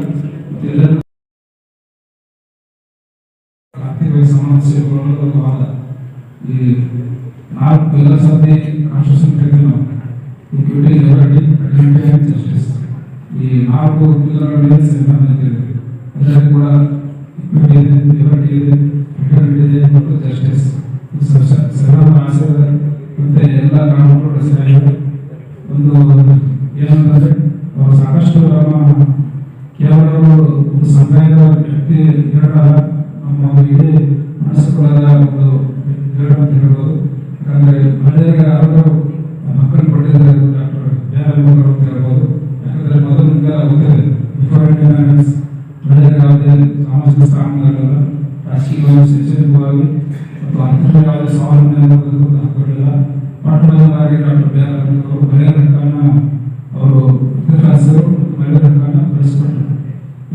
ಮತ್ತು ಎಲ್ಲರೂ ಆರ್ಥಿಕ ಸಮಸ್ಯೆಗಳು ವಾದ ಈ 4 ಎಲ್ಲ ಸಾಧ್ಯ ಕಾನ್ಸ್ಟಿಟ್ಯೂಷನ್ ಕರಿತೀವಿ ನಾವು. Equity, liberty, fraternity and justice. ಈ 4 ಪಿಲ್ಲರ್ಗಳ ಮೇಲೆ ಸಂವಿಧಾನ ಇದೆ. ಅದರಲ್ಲಿ ಕೂಡ ಇಕ್ವಿಟಿ ಇದೆ, ಲಿಬರ್ಟಿ ಇದೆ, ಫ್ರೆಟರ್ನಿಟಿ ಇದೆ ಮತ್ತು ಜಸ್ಟಿಸ್. ಸಂವಿಧಾನ ಆಸೆ ಮತ್ತೆ ಎಲ್ಲ ಕಾನೂನುಗಳು ರಚನೆ ಆಗಿದೆ. ಒಂದು ಏನಂತಂದ್ರೆ ಅವರು ಸಾಕಷ್ಟು ಕೇವಲ ಒಂದು ಸಮುದಾಯದ ವ್ಯಕ್ತಿ ಹೇಳಲ್ಲ, ನಮ್ಮ ಇಡೀ ಮನಸ್ಸುಗಳದ ಒಂದು ಹೇಳ ಅಂತ ಹೇಳ್ಬೋದು. ಯಾಕಂದ್ರೆ ಮಹಿಳೆಯರಿಗೆ ಯಾರಾದರೂ ಮಕ್ಕಳು ಕೊಟ್ಟಿದ್ದಾರೆ ಡಾಕ್ಟರ್ ಬೇರೆ ಅಂತ ಹೇಳ್ಬೋದು. ಯಾಕಂದ್ರೆ ಮೊದಲು ನಿಮಗೆಲ್ಲ ಗೊತ್ತಿದೆ, ಬಿಫೋರ್ ಇಂಡಿಪೆಂಡೆನ್ಸ್ ಮಹಿಳೆಯರಿಗೆ ಯಾವುದೇ ಸಾಮಾಜಿಕ ಸ್ಥಾನಗಳಿರಲ್ಲ, ರಾಜಕೀಯವಾಗಿ, ಶೈಕ್ಷಣಿಕವಾಗಿ ಮತ್ತು ಆರ್ಥಿಕವಾಗಿ ಸ್ವಾವಲಂಬನೆ ಹಾಕೊಂಡಿಲ್ಲ. ಪಾಠವಾಗಿ ಡಾಕ್ಟರ್ ಬೇರೆ ಅವರು ಮಹಿಳೆಯರ ಹಕ್ಕನ್ನು ಅವರು ಇತಿಹಾಸರು ಮಹಿಳೆಯರ ಹಕ್ಕನ್ನು ಬೆಳೆಸಿಕೊಂಡರು.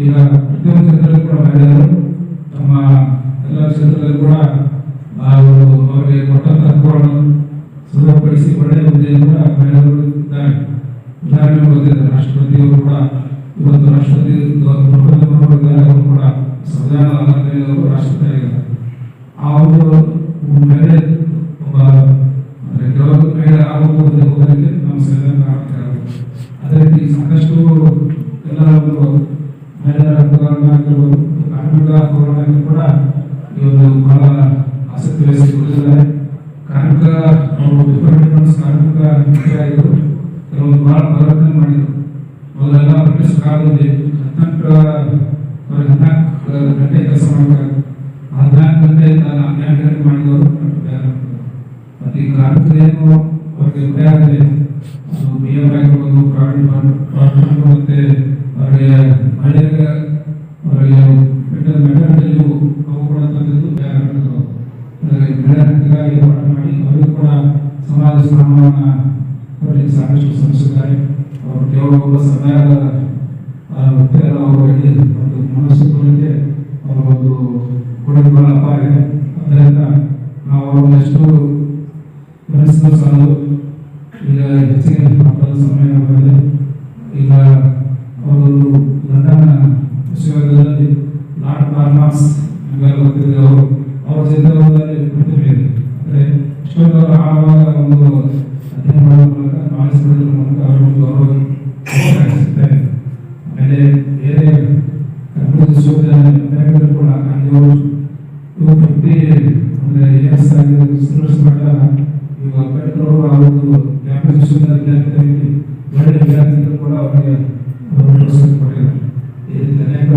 ಈಗ ಪ್ರತಿಯೊಂದು ಕ್ಷೇತ್ರದಲ್ಲಿ ಕೂಡ ಮಹಿಳೆಯರು ತಮ್ಮ ಎಲ್ಲ ಕ್ಷೇತ್ರದಲ್ಲಿ ಕೂಡ ಅವರಿಗೆ ಕೊಟ್ಟಂತ ಹಕ್ಕುಗಳನ್ನು ಸುಲಭಪಡಿಸಿ ಒಳ್ಳೆಯ ಹುದ್ದೆಯನ್ನು ಕೂಡ ಮಹಿಳೆಯರು ಇದ್ದಾರೆ. ಉದಾಹರಣೆ ಗೊತ್ತಿದೆ, ರಾಷ್ಟ್ರಪತಿಯವರು ಕೂಡ ಇವತ್ತು ರಾಷ್ಟ್ರಪತಿ ಅವರು ಕೂಡ ಸಂವಿಧಾನದ ಆಧಾರದಲ್ಲಿ ರಾಷ್ಟ್ರಪತಿ ಆಗಿದ್ದಾರೆ. ಆ ಒಂದು ಮಹಿಳೆ ಒಬ್ಬ ಮಹಿಳೆ ಆಗುವುದು ಹೋಗಲಿಕ್ಕೆ ನಮ್ಮ ಸಂವಿಧಾನ ಕಾರಣಕ್ಕಾಗಬೇಕು. ಅದೇ ರೀತಿ ಸಾಕಷ್ಟು ಎಲ್ಲ ಒಂದು ಮಹಿಳೆಯರ ಹಕ್ಕುಗಳನ್ನಾಗಿರ್ಬೋದು, ಕಾರ್ಮಿಕ ಹಕ್ಕುಗಳನ್ನಾಗಿ ಕೂಡ ಈ ಒಂದು ಬಹಳ ಆಸಕ್ತಿ ವಹಿಸಿಕೊಂಡಿದ್ದಾರೆ. ಕಾರ್ಮಿಕ ಅವರು ಡಿಪಾರ್ಟ್ಮೆಂಟ್ ಕಾರ್ಮಿಕ ಮುಖ್ಯರಾಗಿದ್ದರು. ಕೆಲವೊಂದು ಭಾಳ ಪರಿವರ್ತನೆ ಮಾಡಿದರು. ಮೊದಲೆಲ್ಲ ಬ್ರಿಟಿಷ್ ಕಾಲದಲ್ಲಿ 14 ಗಂಟೆ ಕೆಲಸ ಮಾಡಬೇಕಾಗುತ್ತೆ. 14 ಗಂಟೆಯಿಂದ 4 ಗಂಟೆ ಮಾಡಿದವರು ಮತ್ತು ಈ ಕಾರ್ಮಿಕರೇನು ಅವರಿಗೆ ಭಯ ಆಗಿದೆ. ಅದು BM ಆಗಿರ್ಬೋದು, ಪ್ರಾವಿಡೆಂಟ್ ಮತ್ತು ಅವರಿಗೆ ಮಹಿಳೆಯರಿಗೆ ಅವರಿಗೆ ಮೆಟರ್ನಿಟಿ ಅವು ಕೂಡ ತಂದಿದ್ದು ಭಯ ಹೀಗಾಗಿ ಪಾಠ ಮಾಡಿ ಅವರಿಗೂ ಕೂಡ ಸಮಾಜ ಸ್ಥಾನವನ್ನು ಅವರಿಗೆ ಸಾಕಷ್ಟು ಶ್ರಮಿಸಿದ್ದಾರೆ. ಅವರು ಕೇವಲ ಒಬ್ಬ ಸಮಯದ ವ್ಯಕ್ತಿಯಲ್ಲ, ಅವರು ಇಡೀ ಒಂದು ಮನಸ್ಸುಗಳಿಗೆ ಅವರ ಒಂದು ಕೊಡುಗೆ ಬಹಳ ಅಪಾರ ಇದೆ. ಅದರಿಂದ ನಾವು ಅವ್ರನ್ನ ಎಷ್ಟು ಗಮನಿಸಿದ್ರು ಸಾಲದು. ಈಗ ಹೆಚ್ಚಿಗೆ ಮಾತಾಡೋ ಸಮಯ ಬಂದಿದೆ. ಈಗ ಅವರೊಂದು ಲಂಡನ್ ವಿಶ್ವವಿದ್ಯಾಲಯದಲ್ಲಿ ಲಾರ್ಡ್ ಕಾರ್ನ್ವಾಲಿಸ್ ನಿಮಗೆಲ್ಲ ಗೊತ್ತಿದೆ. ಅವರ ಜೊತೆ ಪ್ರತಿಭೆ ಇದೆ. ಅಂದರೆ ಇಷ್ಟೊಂದು ಅವರು ಆವಾಗ ಒಂದು ಅಧ್ಯಯನ ಮಾಡೋದ್ರ ಮೂಲಕ ನಾಲೆಜ್ ಪಡೆಯೋದ್ರ ಮೂಲಕ ಅವರ ಒಂದು ಗೌರವ ಸಿಗ್ತಾರೆ. ಆಮೇಲೆ ಬೇರೆ ವಿಶ್ವವಿದ್ಯಾಲಯ ಕೂಡ ಅಲ್ಲಿ 50 ಅಂದರೆ ES ಆಗಿ ಸರ್ವಿಸ್ ಮಾಡಿದಾಗ ಈಗ ಅಂಬೇಡ್ಕರ್ ಅವರು ಆ ಒಂದು ಕ್ಯಾಂಪಸ್ ವಿಶ್ವವಿದ್ಯಾಲಯದಲ್ಲಿ ಒಳ್ಳೆಯ ವಿದ್ಯಾರ್ಥಿಗಳು ಕೂಡ ಅವರಿಗೆ ಪ್ರೋತ್ಸಾಹ ಕೊಟ್ಟಿದ್ದಾರೆ. ಈ ರೀತಿ ಅನೇಕ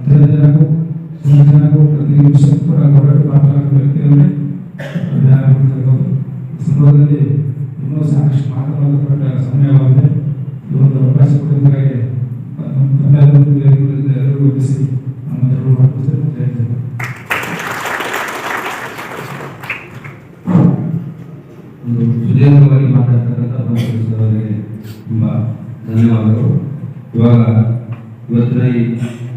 ಜನಕ್ಕೂ ಸಮಾಜಕ್ಕೂ ಪ್ರತಿ ವಿಷಯಕ್ಕೂ ಕೂಡ ಗೌರವ ಪಾತ್ರರಾದ ವ್ಯಕ್ತಿಯಲ್ಲಿ ಸಂದರ್ಭದಲ್ಲಿ ಇನ್ನೂ ಸಾಕಷ್ಟು ಮಾತನಾಡಲ್ಪಟ್ಟ ಸಮಯವಾಗಿದೆ. ಈ ಒಂದು ಅವಕಾಶ ಕೊಟ್ಟಿದ್ದಕ್ಕಾಗಿ ಎಲ್ಲರಿಗೂ ವಂದಿಸಿ ನಮ್ಮೆಲ್ಲರೂ ಮಾಡ್ಕೊಳ್ತೇನೆ. ಒಂದು ಸುದೀರ್ಘವಾಗಿ ಮಾತಾಡ್ತಕ್ಕಂಥ ಅವರಿಗೆ ತುಂಬ ಧನ್ಯವಾದಗಳು. ಇವಾಗ ಇವತ್ತಿನ ಈ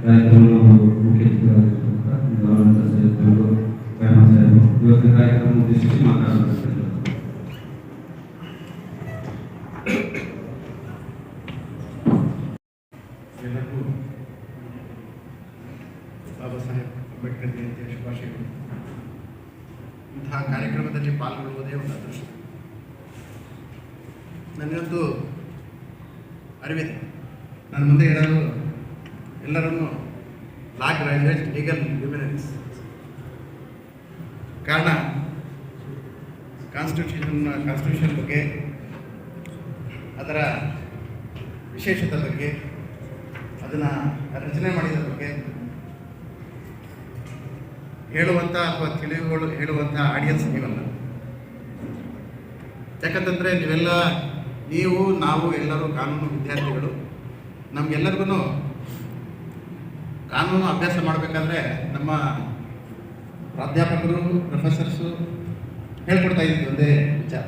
ಕಾರ್ಯಕ್ರಮದ ಒಂದು ಮುಖ್ಯ ಅತಿಥಿಗಳಾಗಿರ್ತಕ್ಕಂಥ ಗೌರವಾನ್ವಿತ ಸಾಹೇಬರು, ಕೈಮಲ್ ಸಾಹೇಬರು ಇವತ್ತಿನ ಕಾರ್ಯಕ್ರಮ ಉದ್ದೇಶಿಸಿ ಮಾತನಾಡಬೇಕು. ಎಲ್ಲರಿಗೂ ಬಾಬಾ ಸಾಹೇಬ್ ಅಂಬೇಡ್ಕರ್ ಜಯಂತಿಯ ಶುಭಾಶಯಗಳು. ಇಂತಹ ಕಾರ್ಯಕ್ರಮದಲ್ಲಿ ಪಾಲ್ಗೊಳ್ಳುವುದೇ ಒಂದು ಅದೃಷ್ಟ. ನನಗಂತೂ ಅರಿವಿದೆ, ನನ್ನ ಮುಂದೆ ಇರೋದು ಎಲ್ಲರನ್ನು ಲಾ ಗ್ರಾಜ್ಯುಯೇಟ್ ಲೀಗಲ್ ಲ್ಯೂಮಿನರೀಸ್. ಕಾರಣ ಕಾನ್ಸ್ಟಿಟ್ಯೂಷನ್ ಬಗ್ಗೆ, ಅದರ ವಿಶೇಷತೆ ಬಗ್ಗೆ, ಅದನ್ನು ರಚನೆ ಮಾಡಿದ ಬಗ್ಗೆ ಹೇಳುವಂಥ ಅಥವಾ ಹೇಳುವಂಥ ಆಡಿಯನ್ಸ್ ನೀವಲ್ಲ. ಯಾಕಂತಂದರೆ ನೀವು ನಾವು ಎಲ್ಲರೂ ಕಾನೂನು ವಿದ್ಯಾರ್ಥಿಗಳು. ನಮಗೆಲ್ಲರಿಗೂ ಕಾನೂನು ಅಭ್ಯಾಸ ಮಾಡಬೇಕಾದ್ರೆ ನಮ್ಮ ಪ್ರಾಧ್ಯಾಪಕರು, ಪ್ರೊಫೆಸರ್ಸು ಹೇಳ್ಕೊಡ್ತಾ ಇದ್ದೀವಿ ಒಂದೇ ವಿಚಾರ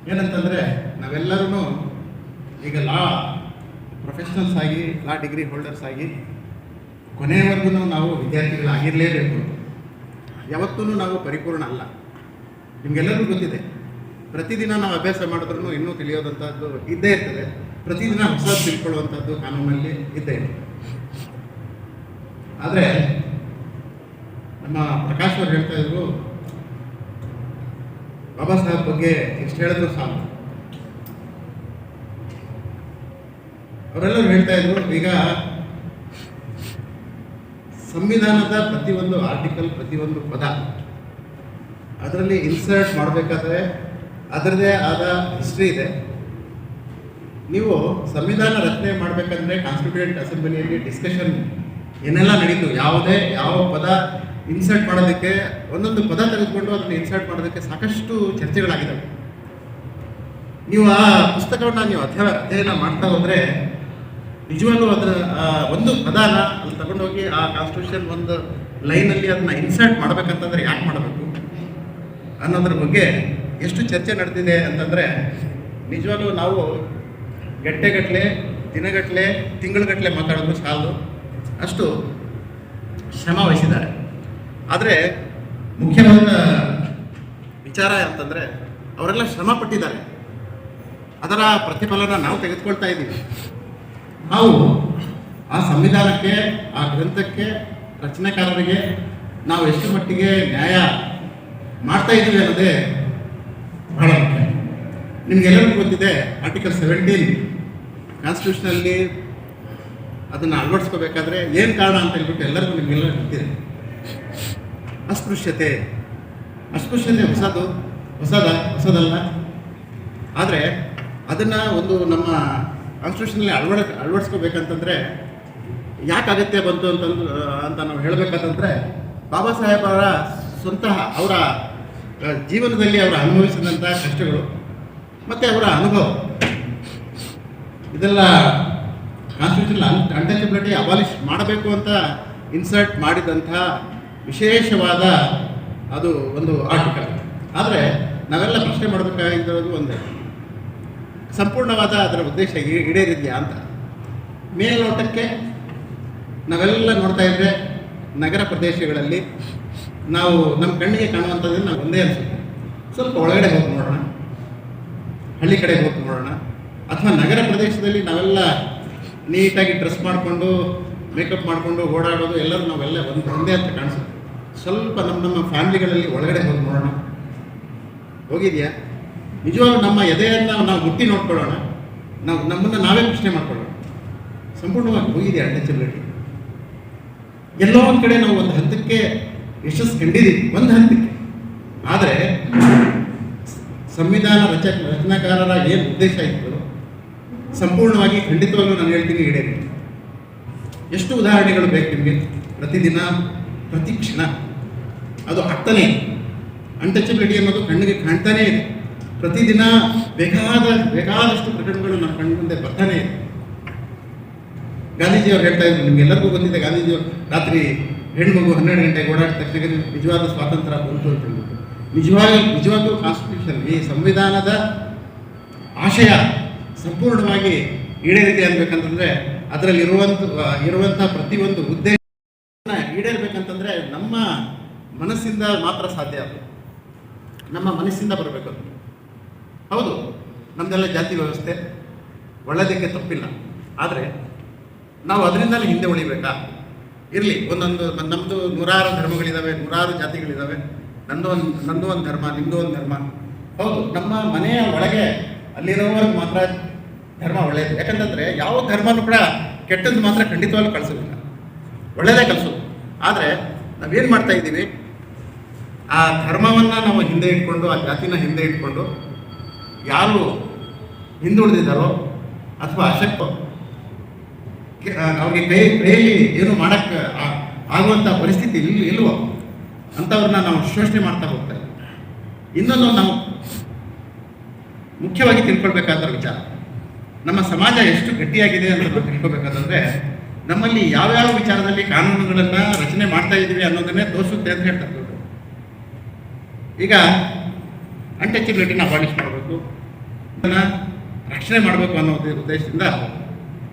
ಏನಂತಂದರೆ, ನಾವೆಲ್ಲರೂ ಈಗ ಲಾ ಪ್ರೊಫೆಷನಲ್ಸ್ ಆಗಿ, ಲಾ ಡಿಗ್ರಿ ಹೋಲ್ಡರ್ಸ್ ಆಗಿ ಕೊನೆಯವರೆಗೂ ನಾವು ವಿದ್ಯಾರ್ಥಿಗಳಾಗಿರಲೇಬೇಕು. ಯಾವತ್ತೂ ನಾವು ಪರಿಪೂರ್ಣ ಅಲ್ಲ. ನಿಮಗೆಲ್ಲರಿಗೂ ಗೊತ್ತಿದೆ, ಪ್ರತಿದಿನ ನಾವು ಅಭ್ಯಾಸ ಮಾಡಿದ್ರೂ ಇನ್ನೂ ತಿಳಿಯೋದಂಥದ್ದು ಇದ್ದೇ ಇರ್ತದೆ. ಪ್ರತಿದಿನ ಹೊಸದು ತಿಳ್ಕೊಳ್ಳುವಂಥದ್ದು ಕಾನೂನಲ್ಲಿ ಇದ್ದೇ ಇದೆ. ಆದರೆ ನಮ್ಮ ಪ್ರಕಾಶ್ ಅವರು ಹೇಳ್ತಾ ಇದ್ರು, ಬಾಬಾ ಸಾಹೇಬ್ ಬಗ್ಗೆ ಎಷ್ಟು ಹೇಳಿದ್ರು ಸಾಕು. ಅವರೆಲ್ಲರೂ ಹೇಳ್ತಾ ಇದ್ರು, ಈಗ ಸಂವಿಧಾನದ ಪ್ರತಿಯೊಂದು ಆರ್ಟಿಕಲ್, ಪ್ರತಿಯೊಂದು ಪದ ಅದರಲ್ಲಿ ಇನ್ಸರ್ಟ್ ಮಾಡಬೇಕಾದ್ರೆ ಅದರದೇ ಆದ ಹಿಸ್ಟ್ರಿ ಇದೆ. ನೀವು ಸಂವಿಧಾನ ರಚನೆ ಮಾಡಬೇಕಂದ್ರೆ ಕಾನ್ಸ್ಟಿಟ್ಯೂಯೆಂಟ್ ಅಸೆಂಬ್ಲಿಯಲ್ಲಿ ಡಿಸ್ಕಷನ್ ಏನೆಲ್ಲ ನಡೀತು, ಯಾವ ಪದ ಇನ್ಸರ್ಟ್ ಮಾಡೋದಕ್ಕೆ, ಒಂದೊಂದು ಪದ ತೆಗೆದುಕೊಂಡು ಅದನ್ನು ಇನ್ಸರ್ಟ್ ಮಾಡೋದಕ್ಕೆ ಸಾಕಷ್ಟು ಚರ್ಚೆಗಳಾಗಿದ್ದಾವೆ. ನೀವು ಆ ಪುಸ್ತಕವನ್ನು ನೀವು ಅಧ್ಯಯನ ಮಾಡ್ತಾ ಹೋದರೆ ನಿಜವಾಗ್ಲೂ ಅದರ ಒಂದು ಪದಾನ ಅಲ್ಲಿ ತಗೊಂಡೋಗಿ ಆ ಕಾನ್ಸ್ಟಿಟ್ಯೂಷನ್ ಒಂದು ಲೈನಲ್ಲಿ ಅದನ್ನ ಇನ್ಸರ್ಟ್ ಮಾಡಬೇಕಂತಂದ್ರೆ ಯಾಕೆ ಮಾಡಬೇಕು ಅನ್ನೋದ್ರ ಬಗ್ಗೆ ಎಷ್ಟು ಚರ್ಚೆ ನಡೆದಿದೆ ಅಂತಂದರೆ, ನಿಜವಾಗ್ಲೂ ನಾವು ಗಂಟೆಗಟ್ಟಲೆ, ದಿನಗಟ್ಟಲೆ, ತಿಂಗಳುಗಟ್ಟಲೆ ಮಾತಾಡೋದು ಸಾಲದು, ಅಷ್ಟು ಶ್ರಮ ವಹಿಸಿದ್ದಾರೆ. ಆದರೆ ಮುಖ್ಯವಾದ ವಿಚಾರ ಅಂತಂದರೆ, ಅವರೆಲ್ಲ ಶ್ರಮ ಪಟ್ಟಿದ್ದಾರೆ, ಅದರ ಪ್ರತಿಫಲನ ನಾವು ತೆಗೆದುಕೊಳ್ತಾ ಇದ್ದೀವಿ. ನಾವು ಆ ಸಂವಿಧಾನಕ್ಕೆ, ಆ ಗ್ರಂಥಕ್ಕೆ, ರಚನೆಕಾರರಿಗೆ ನಾವು ಎಷ್ಟು ಮಟ್ಟಿಗೆ ನ್ಯಾಯ ಮಾಡ್ತಾ ಇದ್ದೀವಿ ಅನ್ನೋದೇ ಬಹಳ ಮುಖ್ಯ. ನಿಮಗೆಲ್ಲರಿಗೂ ಗೊತ್ತಿದೆ, ಆರ್ಟಿಕಲ್ 17 ಕಾನ್ಸ್ಟಿಟ್ಯೂಷನಲ್ಲಿ ಅದನ್ನು ಅಳವಡಿಸ್ಕೋಬೇಕಾದ್ರೆ ಏನು ಕಾರಣ ಅಂತ ಹೇಳ್ಬಿಟ್ಟು ಎಲ್ಲರಿಗೂ ನಿಮಗೆಲ್ಲ ಗೊತ್ತಿದೆ. ಅಸ್ಪೃಶ್ಯತೆ ಹೊಸದಲ್ಲ. ಆದರೆ ಅದನ್ನು ಒಂದು ನಮ್ಮ ಕಾನ್ಸ್ಟಿಟ್ಯೂಷನಲ್ಲಿ ಅಳವಡಿಸ್ಕೋಬೇಕಂತಂದರೆ ಯಾಕೆ ಅಗತ್ಯ ಬಂತು ಅಂತ ನಾವು ಹೇಳಬೇಕಂತಂದರೆ ಬಾಬಾ ಸಾಹೇಬರ ಸ್ವಂತಹ ಅವರ ಜೀವನದಲ್ಲಿ ಅವರು ಅನುಭವಿಸಿದಂಥ ಕಷ್ಟಗಳು ಮತ್ತು ಅವರ ಅನುಭವ ಇದೆಲ್ಲ ಕಾನ್ಸ್ಟಿಟ್ಯೂಷನ್ ಅನ್ಟಚಬಿಲಿಟಿ ಅಬಾಲಿಷ್ ಮಾಡಬೇಕು ಅಂತ ಇನ್ಸರ್ಟ್ ಮಾಡಿದಂಥ ವಿಶೇಷವಾದ ಅದು ಒಂದು ಆರ್ಟಿಕಲ್. ಆದರೆ ನಾವೆಲ್ಲ ಪ್ರಶ್ನೆ ಮಾಡಬೇಕಾಗಿರೋದು ಒಂದೇ, ಸಂಪೂರ್ಣವಾದ ಅದರ ಉದ್ದೇಶ ಈಡೇರಿದೆಯಾ ಅಂತ. ಮೇಲ್ನೋಟಕ್ಕೆ ನಾವೆಲ್ಲ ನೋಡ್ತಾ ಇದ್ದರೆ ನಗರ ಪ್ರದೇಶಗಳಲ್ಲಿ ನಾವು ನಮ್ಮ ಕಣ್ಣಿಗೆ ಕಾಣುವಂಥದ್ದು ನಾವು ಒಂದೇ ಅನಿಸುತ್ತೆ. ಸ್ವಲ್ಪ ಒಳಗಡೆ ಹೋಗಿ ನೋಡೋಣ, ಹಳ್ಳಿ ಕಡೆಗೆ ಹೋಗಿ ನೋಡೋಣ, ಅಥವಾ ನಗರ ಪ್ರದೇಶದಲ್ಲಿ ನಾವೆಲ್ಲ ನೀಟಾಗಿ ಡ್ರೆಸ್ ಮಾಡಿಕೊಂಡು ಮೇಕಪ್ ಮಾಡಿಕೊಂಡು ಓಡಾಡೋದು ಎಲ್ಲರೂ ನಾವೆಲ್ಲ ಒಂದೇ ಅಂತ ಕಾಣಿಸುತ್ತೆ. ಸ್ವಲ್ಪ ನಮ್ಮ ಫ್ಯಾಮಿಲಿಗಳಲ್ಲಿ ಒಳಗಡೆ ಹೋಗಿ ನೋಡೋಣ, ಹೋಗಿದೆಯಾ? ನಿಜವಾಗ್ಲೂ ನಮ್ಮ ಎದೆಯನ್ನು ನಾವು ಮುಟ್ಟಿ ನೋಡ್ಕೊಳ್ಳೋಣ, ನಮ್ಮನ್ನು ನಾವೇ ಪ್ರಶ್ನೆ ಮಾಡ್ಕೊಳ್ಳೋಣ, ಸಂಪೂರ್ಣವಾಗಿ ಹೋಗಿದೆಯಾ ಅನ್ಟಚಬಿಲಿಟಿ? ಎಲ್ಲೋ ಒಂದು ಕಡೆ ನಾವು ಒಂದು ಹಂತಕ್ಕೆ ಯಶಸ್ಸು ಕಂಡಿದ್ದೀವಿ, ಒಂದು ಹಂತಕ್ಕೆ. ಆದರೆ ಸಂವಿಧಾನ ರಚನಾಕಾರರ ಏನು ಉದ್ದೇಶ ಇತ್ತು ಸಂಪೂರ್ಣವಾಗಿ ಖಂಡಿತವಾಗ್ಲೂ ನಾನು ಹೇಳ್ತೀನಿ ಈಡೇರಿ. ಎಷ್ಟು ಉದಾಹರಣೆಗಳು ಬೇಕು ನಿಮಗೆ? ಪ್ರತಿದಿನ ಪ್ರತಿ ಕ್ಷಣ ಅದು ಆಗ್ತಾನೇ, ಅನ್ಟಚಬಿಲಿಟಿ ಅನ್ನೋದು ಕಣ್ಣಿಗೆ ಕಾಣ್ತಾನೇ ಇದೆ. ಪ್ರತಿದಿನ ಬೇಕಾದಷ್ಟು ಪ್ರಕರಣಗಳು ನಮ್ಮ ಕಣ್ಣು ಮುಂದೆ ಬರ್ತಾನೆ ಇದೆ. ಗಾಂಧೀಜಿಯವ್ರು ಹೇಳ್ತಾ ಇದ್ರು, ನಿಮ್ಗೆಲ್ಲರಿಗೂ ಗೊತ್ತಿದೆ, ಗಾಂಧೀಜಿಯವರು ರಾತ್ರಿ ಹೆಣ್ಮಗು 12 ಗಂಟೆಗೆ ಓಡಾಡಿದ ತಕ್ಷಣ ನಿಜವಾದ ಸ್ವಾತಂತ್ರ್ಯ ಬಂತು ಅಂತ ಹೇಳ್ಬಿಟ್ಟು. ನಿಜವಾಗ್ಲೂ ಕಾನ್ಸ್ಟಿಟ್ಯೂಷನ್, ಈ ಸಂವಿಧಾನದ ಆಶಯ ಸಂಪೂರ್ಣವಾಗಿ ಈಡೇರಿದೆ ಅನ್ಬೇಕಂತಂದ್ರೆ ಅದರಲ್ಲಿ ಇರುವಂಥ ಪ್ರತಿಯೊಂದು ಉದ್ದೇಶ ಈಡೇರ್ಬೇಕಂತಂದ್ರೆ ನಮ್ಮ ಮನಸ್ಸಿಂದ ಮಾತ್ರ ಸಾಧ್ಯ. ಅದು ನಮ್ಮ ಮನಸ್ಸಿಂದ ಬರಬೇಕು. ಹೌದು, ನಮ್ಮದೆಲ್ಲ ಜಾತಿ ವ್ಯವಸ್ಥೆ ಒಳ್ಳೆಯದಕ್ಕೆ ತಪ್ಪಿಲ್ಲ. ಆದರೆ ನಾವು ಅದರಿಂದಲೇ ಹಿಂದೆ ಉಳಿಬೇಕಾ? ಇರಲಿ, ನಮ್ಮದು 100 ಧರ್ಮಗಳಿದ್ದಾವೆ, 100 ಜಾತಿಗಳಿದ್ದಾವೆ, ನಂದು ಒಂದು ಧರ್ಮ, ನಿಮ್ಮದು ಒಂದು ಧರ್ಮ. ಹೌದು, ನಮ್ಮ ಮನೆಯ ಒಳಗೆ ಅಲ್ಲಿರೋವರೆಗೆ ಮಾತ್ರ ಧರ್ಮ ಒಳ್ಳೆಯದು. ಯಾಕಂತಂದರೆ ಯಾವ ಧರ್ಮನೂ ಕೂಡ ಕೆಟ್ಟದ್ದು ಮಾತ್ರ ಖಂಡಿತವಾಗ್ಲೂ ಕಳಿಸೋದಿಲ್ಲ, ಒಳ್ಳೆಯದೇ ಕಳಿಸೋದು. ಆದರೆ ನಾವೇನು ಮಾಡ್ತಾ ಇದ್ದೀವಿ, ಆ ಧರ್ಮವನ್ನು ನಾವು ಹಿಂದೆ ಇಟ್ಕೊಂಡು, ಆ ಜಾತಿನ ಹಿಂದೆ ಇಟ್ಕೊಂಡು ಯಾರು ಹಿಂದುಳಿದಿದ್ದಾರೋ ಅಥವಾ ಅಶಕ್ತ ಅವ್ರಿಗೆ ಕೈಯಲ್ಲಿ ಏನು ಮಾಡೋಕ್ಕೆ ಆಗುವಂಥ ಪರಿಸ್ಥಿತಿ ಇಲ್ವೋ ಅಂಥವ್ರನ್ನ ನಾವು ಶೋಷಣೆ ಮಾಡ್ತಾ ಹೋಗ್ತಾರೆ. ಇನ್ನೊಂದು ನಾವು ಮುಖ್ಯವಾಗಿ ತಿಳ್ಕೊಳ್ಬೇಕಾದ ವಿಚಾರ, ನಮ್ಮ ಸಮಾಜ ಎಷ್ಟು ಗಟ್ಟಿಯಾಗಿದೆ ಅಂತ ನಾವು ತಿಳ್ಕೊಬೇಕಾದ್ರೆ ನಮ್ಮಲ್ಲಿ ಯಾವ್ಯಾವ ವಿಚಾರದಲ್ಲಿ ಕಾನೂನುಗಳನ್ನು ರಚನೆ ಮಾಡ್ತಾ ಇದ್ದೀವಿ ಅನ್ನೋದನ್ನೇ ತೋರಿಸುತ್ತೆ ಅಂತ ಹೇಳ್ತಾರೆ. ಈಗ ಅನ್ಟಚಬಿಲಿಟಿನ ಅಬಾಲಿಷ್ ಮಾಡಬೇಕು, ಅದನ್ನು ರಕ್ಷಣೆ ಮಾಡಬೇಕು ಅನ್ನೋ ಉದ್ದೇಶದಿಂದ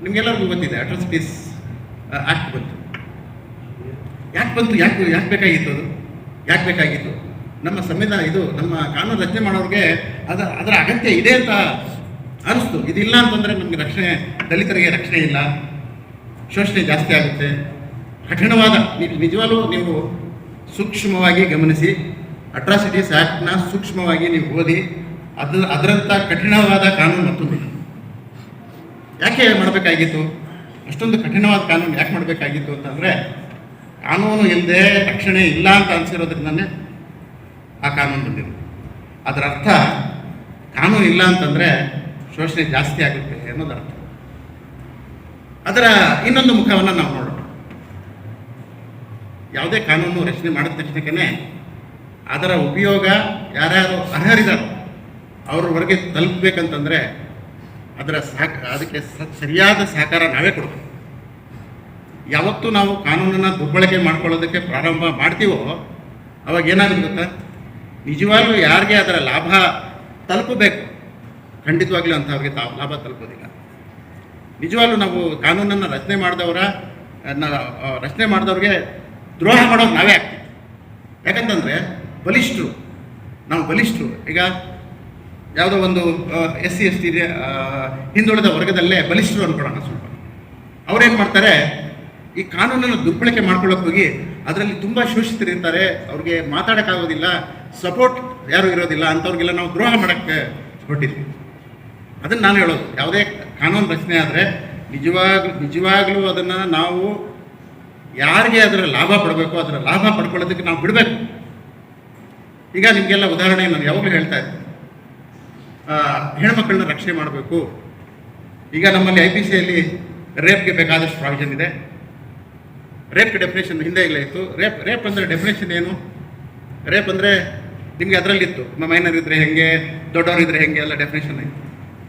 ನಿಮಗೆಲ್ಲರಿಗೂ ಗೊತ್ತಿದೆ ಅಟ್ರಾಸಿಟೀಸ್ ಆ್ಯಕ್ಟ್ ಬಂತು. ಯಾಕೆ ಬೇಕಾಗಿತ್ತು? ಅದು ಯಾಕೆ ಬೇಕಾಗಿತ್ತು? ನಮ್ಮ ಸಂವಿಧಾನ, ಇದು ನಮ್ಮ ಕಾನೂನು ರಚನೆ ಮಾಡೋರಿಗೆ ಅದರ ಅಗತ್ಯ ಇದೆ ಅಂತ ಅನಿಸ್ತು. ಇದಿಲ್ಲ ಅಂತಂದರೆ ನಮಗೆ ರಕ್ಷಣೆ, ದಲಿತರಿಗೆ ರಕ್ಷಣೆ ಇಲ್ಲ, ಶೋಷಣೆ ಜಾಸ್ತಿ ಆಗುತ್ತೆ, ಕಠಿಣವಾದ. ನಿಜವಾಗ್ಲೂ ನೀವು ಸೂಕ್ಷ್ಮವಾಗಿ ಗಮನಿಸಿ, ಅಟ್ರಾಸಿಟೀಸ್ ಆ್ಯಕ್ಟ್ನ ಸೂಕ್ಷ್ಮವಾಗಿ ನೀವು ಓದಿ, ಅದರಂಥ ಕಠಿಣವಾದ ಕಾನೂನು ಮತ್ತೊಂದು ಯಾಕೆ ಮಾಡಬೇಕಾಗಿತ್ತು? ಅಷ್ಟೊಂದು ಕಠಿಣವಾದ ಕಾನೂನು ಯಾಕೆ ಮಾಡಬೇಕಾಗಿತ್ತು ಅಂತಂದರೆ, ಕಾನೂನು ಇಲ್ಲದೆ ರಕ್ಷಣೆ ಇಲ್ಲ ಅಂತ ಅನಿಸಿರೋದ್ರಿಂದನೇ ಆ ಕಾನೂನು ಬಂದಿದೆ. ಅದರ ಅರ್ಥ ಕಾನೂನು ಇಲ್ಲ ಅಂತಂದರೆ ಶೋಷಣೆ ಜಾಸ್ತಿ ಆಗುತ್ತೆ ಅನ್ನೋದು ಅರ್ಥ. ಅದರ ಇನ್ನೊಂದು ಮುಖವನ್ನು ನಾವು ನೋಡೋಣ. ಯಾವುದೇ ಕಾನೂನು ರಚನೆ ಮಾಡಿದ ತಕ್ಷಣಕ್ಕೆ ಅದರ ಉಪಯೋಗ ಯಾರ್ಯಾರು ಅರ್ಹರಿದ್ದಾರೋ ಅವ್ರವರೆಗೆ ತಲುಪಬೇಕಂತಂದರೆ ಅದಕ್ಕೆ ಸರಿಯಾದ ಸಹಕಾರ ನಾವೇ ಕೊಡಬೇಕು. ಯಾವತ್ತೂ ನಾವು ಕಾನೂನನ್ನು ದುರ್ಬಳಕೆ ಮಾಡ್ಕೊಳ್ಳೋದಕ್ಕೆ ಪ್ರಾರಂಭ ಮಾಡ್ತೀವೋ ಅವಾಗ ಏನಾಗುತ್ತೆ ಗೊತ್ತಾ? ನಿಜವಾಗ್ಲೂ ಯಾರಿಗೆ ಅದರ ಲಾಭ ತಲುಪಬೇಕು, ಖಂಡಿತವಾಗ್ಲೂ ಅಂಥವ್ರಿಗೆ ಲಾಭ ತಲುಪೋದಿಲ್ಲ. ನಿಜವಾಗ್ಲೂ ನಾವು ಕಾನೂನನ್ನು ರಚನೆ ಮಾಡಿದವ್ರಿಗೆ ದ್ರೋಹ ಮಾಡೋದು ನಾವೇ ಆಗ್ತೀವಿ. ಯಾಕಂತಂದರೆ ನಾವು ಬಲಿಷ್ಠರು. ಈಗ ಯಾವುದೋ ಒಂದು SC ST ಹಿಂದುಳಿದ ವರ್ಗದಲ್ಲೇ ಬಲಿಷ್ಠರು ಅಂದ್ಕೊಳ್ಳೋಣ. ಸ್ವಲ್ಪ ಅವ್ರೇನು ಮಾಡ್ತಾರೆ, ಈ ಕಾನೂನನ್ನು ದುರ್ಬಳಕೆ ಮಾಡ್ಕೊಳ್ಳೋಕೆ ಹೋಗಿ ಅದರಲ್ಲಿ ತುಂಬ ಶೋಷಿತರಿರ್ತಾರೆ, ಅವ್ರಿಗೆ ಮಾತಾಡೋಕ್ಕಾಗೋದಿಲ್ಲ, ಸಪೋರ್ಟ್ ಯಾರೂ ಇರೋದಿಲ್ಲ, ಅಂಥವ್ರಿಗೆಲ್ಲ ನಾವು ದ್ರೋಹ ಮಾಡೋಕ್ಕೆ ಹೊರಟಿದ್ವಿ. ಅದನ್ನು ನಾನು ಹೇಳೋದು, ಯಾವುದೇ ಕಾನೂನು ರಚನೆ ಆದರೆ ನಿಜವಾಗ್ಲೂ ಅದನ್ನು ನಾವು ಯಾರಿಗೆ ಅದರ ಲಾಭ ಪಡಬೇಕು ಅದರ ಲಾಭ ಪಡ್ಕೊಳ್ಳೋದಕ್ಕೆ ನಾವು ಬಿಡಬೇಕು. ಈಗ ನಿಮಗೆಲ್ಲ ಉದಾಹರಣೆ ನಾನು ಯಾವಾಗಲೂ ಹೇಳ್ತಾ ಇದ್ದೆ, ಹೆಣ್ಮಕ್ಳನ್ನ ರಕ್ಷಣೆ ಮಾಡಬೇಕು. ಈಗ ನಮ್ಮಲ್ಲಿ IPCಯಲ್ಲಿ ರೇಪ್ಗೆ ಬೇಕಾದಷ್ಟು ಪ್ರಾವಿಷನ್ ಇದೆ. ರೇಪ್ಗೆ ಡೆಫಿನೇಷನ್ ಹಿಂದೆ ಇಲ್ಲ ಇತ್ತು. ರೇಪ್ ಅಂದರೆ ಡೆಫಿನೇಷನ್ ಏನು? ರೇಪ್ ಅಂದರೆ ನಿಮಗೆ ಅದರಲ್ಲಿತ್ತು, ಮೈನರ್ ಇದ್ದರೆ ಹೆಂಗೆ, ದೊಡ್ಡವರಿದ್ದರೆ ಹೆಂಗೆ ಎಲ್ಲ ಡೆಫಿನೇಷನ್ ಇತ್ತು.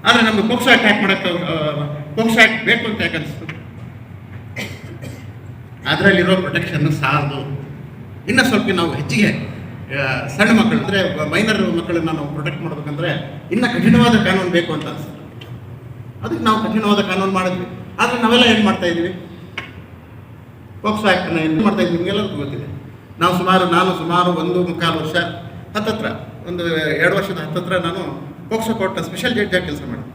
ಆದರೆ ನಮಗೆ ಪೋಕ್ಸೋ ಆ್ಯಕ್ಟ್ ಹ್ಯಾಕ್ ಮಾಡೋಕ್ಕೆ ಪೋಕ್ಸೋ ಆ್ಯಕ್ಟ್ ಬೇಕು ಅಂತ ಯಾಕೆ ಅನಿಸ್ತು? ಅದರಲ್ಲಿರೋ ಪ್ರೊಟೆಕ್ಷನ್ ಸಾಲದು. ಇನ್ನು ಸ್ವಲ್ಪ ನಾವು ಹೆಚ್ಚಿಗೆ ಸಣ್ಣ ಮಕ್ಕಳು ಅಂದರೆ ಮೈನರ್ ಮಕ್ಕಳನ್ನು ನಾವು ಪ್ರೊಟೆಕ್ಟ್ ಮಾಡಬೇಕಂದ್ರೆ ಇನ್ನೂ ಕಠಿಣವಾದ ಕಾನೂನು ಬೇಕು ಅಂತ ಅನಿಸ್ತು. ಅದಕ್ಕೆ ನಾವು ಕಠಿಣವಾದ ಕಾನೂನು ಮಾಡಿದ್ವಿ. ಆದರೆ ನಾವೆಲ್ಲ ಏನು ಮಾಡ್ತಾ ಇದ್ದೀವಿ? ಪೋಕ್ಸೋ ಆ್ಯಕ್ಟನ್ನು ಏನು ಮಾಡ್ತಾ ಇದ್ವಿ ನಿಮಗೆಲ್ಲರಿಗೂ ಗೊತ್ತಿದೆ. ನಾನು ಸುಮಾರು 1.25 ವರ್ಷ ಹತ್ತತ್ರ 2 ವರ್ಷದ ಹತ್ತತ್ರ ನಾನು ಪೋಕ್ಸೋ ಕೋರ್ಟ್ನ ಸ್ಪೆಷಲ್ ಜಡ್ಜಾಗಿ ಕೆಲಸ ಮಾಡಿದೆ.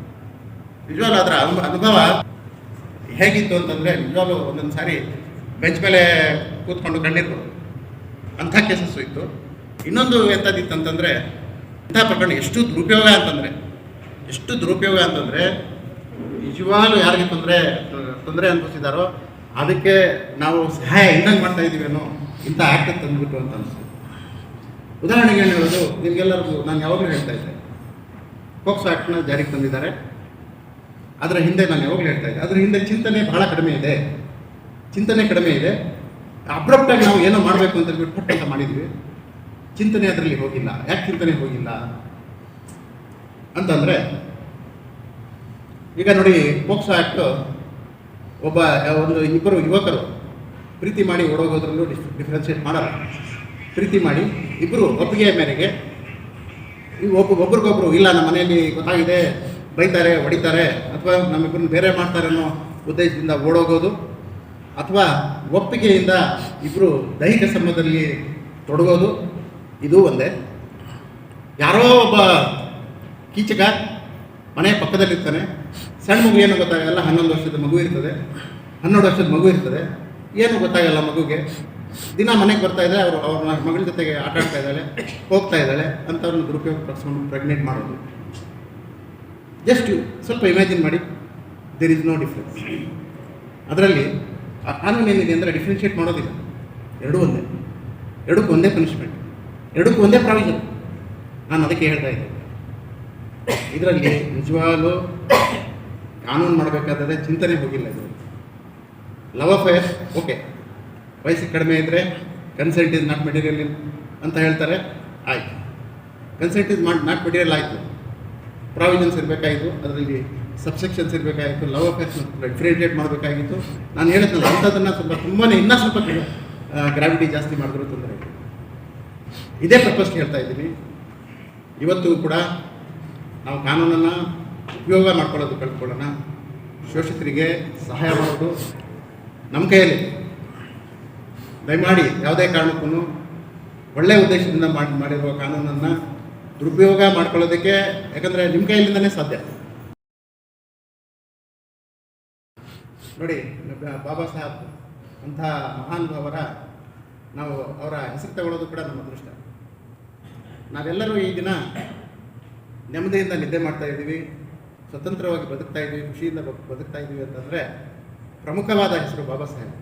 ನಿಜವಾಗ್ಲೂ ಅದರ ಅನುಭವ ಹೇಗಿತ್ತು ಅಂತಂದರೆ, ನಿಜವಾಗ್ಲೂ ಒಂದೊಂದು ಸಾರಿ ಬೆಂಚ್ ಮೇಲೆ ಕೂತ್ಕೊಂಡು ಕಣ್ಣೀರು ಅಂಥ ಕೇಸಸ್ಸು ಇತ್ತು. ಇನ್ನೊಂದು ಎಂಥದ್ದಿತ್ತು ಅಂತಂದರೆ, ಇಂಥ ಪ್ರಕರಣ ಎಷ್ಟು ದುರುಪಯೋಗ ಅಂತಂದರೆ ನಿಜವಾಗ್ಲೂ ಯಾರಿಗೆ ತೊಂದರೆ ಅನುಭವಿಸಿದಾರೋ ಅದಕ್ಕೆ ನಾವು ಸಹಾಯ ಇದ್ದಂಗೆ ಮಾಡ್ತಾ ಇದ್ದೀವಿ ಅನ್ನೋ ಇಂಥ ಆ್ಯಕ್ಟ್ ತಂದುಬಿಟ್ಟು ಅಂತ ಅನಿಸ್ತು. ಉದಾಹರಣೆಗೆ ಏನು ಹೇಳೋದು, ನಿಮಗೆಲ್ಲರಿಗೂ ನಾನು ಯಾವಾಗಲೂ ಹೇಳ್ತಾ ಇದ್ದೆ, ಪೋಕ್ಸೋ ಆ್ಯಕ್ಟ್ನ ಜಾರಿಗೆ ತಂದಿದ್ದಾರೆ. ಅದರ ಹಿಂದೆ ನಾನು ಯಾವಾಗಲೂ ಹೇಳ್ತಾ ಇದ್ದೆ, ಅದರ ಹಿಂದೆ ಚಿಂತನೆ ಬಹಳ ಕಡಿಮೆ ಇದೆ. ಅಬ್ರಪ್ಟಾಗಿ ನಾವು ಏನೋ ಮಾಡಬೇಕು ಅಂತ ಹೇಳ್ಬಿಟ್ಟು ಪಟ್ಟಂತ ಮಾಡಿದ್ವಿ. ಚಿಂತನೆ ಅದರಲ್ಲಿ ಹೋಗಿಲ್ಲ. ಯಾಕೆ ಚಿಂತನೆ ಹೋಗಿಲ್ಲ ಅಂತಂದರೆ, ಈಗ ನೋಡಿ, ಪೋಕ್ಸೋ ಆ್ಯಕ್ಟು ಇಬ್ಬರು ಯುವಕರು ಪ್ರೀತಿ ಮಾಡಿ ಓಡೋಗೋದ್ರಲ್ಲೂ ಡಿಫ್ರೆನ್ಷಿಯೇಟ್ ಮಾಡಲ್ಲ. ಪ್ರೀತಿ ಮಾಡಿ ಇಬ್ಬರು ಒಪ್ಪಿಗೆ ಮೇರೆಗೆ ಒಬ್ರಿಗೊಬ್ರು ಇಲ್ಲ ನಮ್ಮ ಮನೆಯಲ್ಲಿ ಗೊತ್ತಾಗಿದೆ, ಬೈತಾರೆ, ಹೊಡಿತಾರೆ, ಅಥವಾ ನಮ್ಮಿಬ್ಬರನ್ನ ಬೇರೆ ಮಾಡ್ತಾರೆ ಅನ್ನೋ ಉದ್ದೇಶದಿಂದ ಓಡೋಗೋದು, ಅಥವಾ ಒಪ್ಪಿಗೆಯಿಂದ ಇಬ್ಬರು ದೈಹಿಕ ಸಂಬಂಧದಲ್ಲಿ ತೊಡಗೋದು, ಇದು ಒಂದೇ. ಯಾರೋ ಒಬ್ಬ ಕೀಚಕ ಮನೆ ಪಕ್ಕದಲ್ಲಿರ್ತಾನೆ, ಸಣ್ಣ ಮಗು ಏನೂ ಗೊತ್ತಾಗಲ್ಲ, 11 ವರ್ಷದ ಮಗು ಇರ್ತದೆ, 12 ವರ್ಷದ ಮಗು ಇರ್ತದೆ, ಏನೂ ಗೊತ್ತಾಗಲ್ಲ ಮಗುಗೆ. ದಿನ ಮನೆಗೆ ಬರ್ತಾ ಇದ್ದಾರೆ, ಅವ್ರ ಮಗಳ ಜೊತೆಗೆ ಆಟ ಆಡ್ತಾ ಇದ್ದಾಳೆ, ಹೋಗ್ತಾ ಇದ್ದಾಳೆ ಅಂಥವ್ರನ್ನ ದುರುಪಯೋಗ ಪಡಿಸ್ಕೊಂಡು ಪ್ರೆಗ್ನೆಂಟ್ ಮಾಡೋದು. ಜಸ್ಟ್ ಸ್ವಲ್ಪ ಇಮ್ಯಾಜಿನ್ ಮಾಡಿ, ದೇರ್ ಇಸ್ ನೋ ಡಿಫ್ರೆನ್ಸ್. ಅದರಲ್ಲಿ ಕಾನೂನು ಏನಿದೆ ಅಂದರೆ ಡಿಫ್ರೆನ್ಷಿಯೇಟ್ ಮಾಡೋದಿಲ್ಲ. ಎರಡಕ್ಕೂ ಒಂದೇ ಪನಿಷ್ಮೆಂಟ್, ಎರಡಕ್ಕೂ ಒಂದೇ ಪ್ರಾವಿಷನ್. ನಾನು ಅದಕ್ಕೆ ಹೇಳ್ತಾ ಇದ್ದೆ, ಇದರಲ್ಲಿ ನಿಜವಾಗ್ಲೂ ಕಾನೂನು ಮಾಡಬೇಕಾದ್ರೆ ಚಿಂತನೆ ಹೋಗಿಲ್ಲ. ಇದು ಲವ್ ಅಫೇರ್, ಓಕೆ, ವಯಸ್ಸಿಗೆ ಕಡಿಮೆ ಇದ್ದರೆ ಕನ್ಸೆಂಟ್ ಇಸ್ ನಾಟ್ ಮೆಟೀರಿಯಲ್ ಅಂತ ಹೇಳ್ತಾರೆ, ಆಯಿತು. ಕನ್ಸೆಂಟ್ ಇಸ್ ನಾಟ್ ಮೆಟೀರಿಯಲ್ ಆಯಿತು, ಪ್ರಾವಿಷನ್ಸ್ ಇರಬೇಕಾಯಿತು, ಅದರಲ್ಲಿ ಸಬ್ಸೆಕ್ಷನ್ಸ್ ಇರಬೇಕಾಗಿತ್ತು, ಲವ್ ಅಫೇರ್ಸ್ನ ಡಿಫ್ರೆನ್ಷಿಯೇಟ್ ಮಾಡಬೇಕಾಗಿತ್ತು. ನಾನು ಹೇಳಿದ್ನಲ್ಲ, ಅಂಥದ್ದನ್ನು ಇನ್ನೂ ಸ್ವಲ್ಪ ಗ್ರಾವಿಟಿ ಜಾಸ್ತಿ ಮಾಡಿದ್ರು ತೊಂದರೆ. ಇದೇ ಪರ್ಪಸ್ಗೆ ಹೇಳ್ತಾ ಇದ್ದೀನಿ. ಇವತ್ತು ಕೂಡ ನಾವು ಕಾನೂನನ್ನು ಉಪಯೋಗ ಮಾಡ್ಕೊಳ್ಳೋದು ಕಲ್ತ್ಕೊಳ್ಳೋಣ. ಶೋಷಿತರಿಗೆ ಸಹಾಯ ಮಾಡೋದು ನಮ್ಮ ಕೈಯಲ್ಲಿ. ದಯಮಾಡಿ ಯಾವುದೇ ಕಾರಣಕ್ಕೂ ಒಳ್ಳೆಯ ಉದ್ದೇಶದಿಂದ ಮಾಡಿರುವ ಕಾನೂನನ್ನು ದುರುಪಯೋಗ ಮಾಡ್ಕೊಳ್ಳೋದಕ್ಕೆ, ಯಾಕಂದರೆ ನಿಮ್ಮ ಕೈಯಿಂದನೇ ಸಾಧ್ಯ. ನೋಡಿ, ಬಾಬಾ ಸಾಹೇಬ್ ಅಂಥ ಮಹಾನುಭಾವರ ನಾವು ಅವರ ಹೆಸರು ತಗೊಳ್ಳೋದು ಕೂಡ ನಮ್ಮ ಅದೃಷ್ಟ. ನಾವೆಲ್ಲರೂ ಈ ದಿನ ನೆಮ್ಮದಿಯಿಂದ ನಿದ್ದೆ ಮಾಡ್ತಾ ಇದ್ದೀವಿ, ಸ್ವತಂತ್ರವಾಗಿ ಬದುಕ್ತಾ ಇದ್ದೀವಿ, ಖುಷಿಯಿಂದ ಬದುಕ್ತಾ ಇದ್ದೀವಿ ಅಂತಂದರೆ ಪ್ರಮುಖವಾದ ಹೆಸರು ಬಾಬಾ ಸಾಹೇಬ್.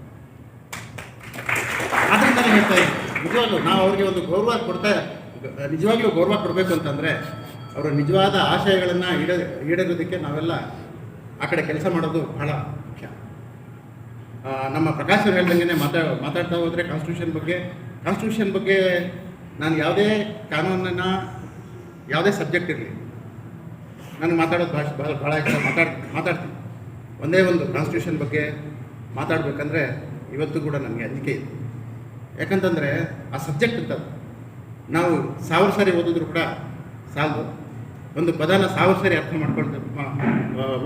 ಅದರಿಂದಲೇ ಹೇಳ್ತಾ ಇದ್ದೀವಿ. ನಿಜವಾಗ್ಲೂ ನಾವು ಅವ್ರಿಗೆ ಒಂದು ನಿಜವಾಗ್ಲೂ ಗೌರವ ಕೊಡಬೇಕು ಅಂತಂದರೆ ಅವರ ನಿಜವಾದ ಆಶಯಗಳನ್ನು ಈಡೇರೋದಕ್ಕೆ ನಾವೆಲ್ಲ ಆ ಕಡೆ ಕೆಲಸ ಮಾಡೋದು ಬಹಳ ಮುಖ್ಯ. ನಮ್ಮ ಪ್ರಕಾಶ್ ಅವರು ಹೇಳ್ದಂಗೆ ಮಾತಾಡ್ತಾ ಹೋದರೆ ಕಾನ್ಸ್ಟಿಟ್ಯೂಷನ್ ಬಗ್ಗೆ ನಾನು ಯಾವುದೇ ಕಾನೂನನ್ನು, ಯಾವುದೇ ಸಬ್ಜೆಕ್ಟ್ ಇರಲಿ, ನನಗೆ ಮಾತಾಡೋದು ಭಾಳ ಇಷ್ಟ. ಮಾತಾಡ್ತೀನಿ. ಒಂದೇ ಒಂದು ಕಾನ್ಸ್ಟಿಟ್ಯೂಷನ್ ಬಗ್ಗೆ ಮಾತಾಡಬೇಕಂದ್ರೆ ಇವತ್ತು ಕೂಡ ನನಗೆ ಅಂಜಿಕೆ ಇದೆ. ಯಾಕಂತಂದರೆ ಆ ಸಬ್ಜೆಕ್ಟ್ ಅಂತದ್ದು ನಾವು 1000 ಸಾರಿ ಓದಿದ್ರು ಕೂಡ ಸಾಲದು. ಒಂದು ಪದನ 1000 ಸಾರಿ ಅರ್ಥ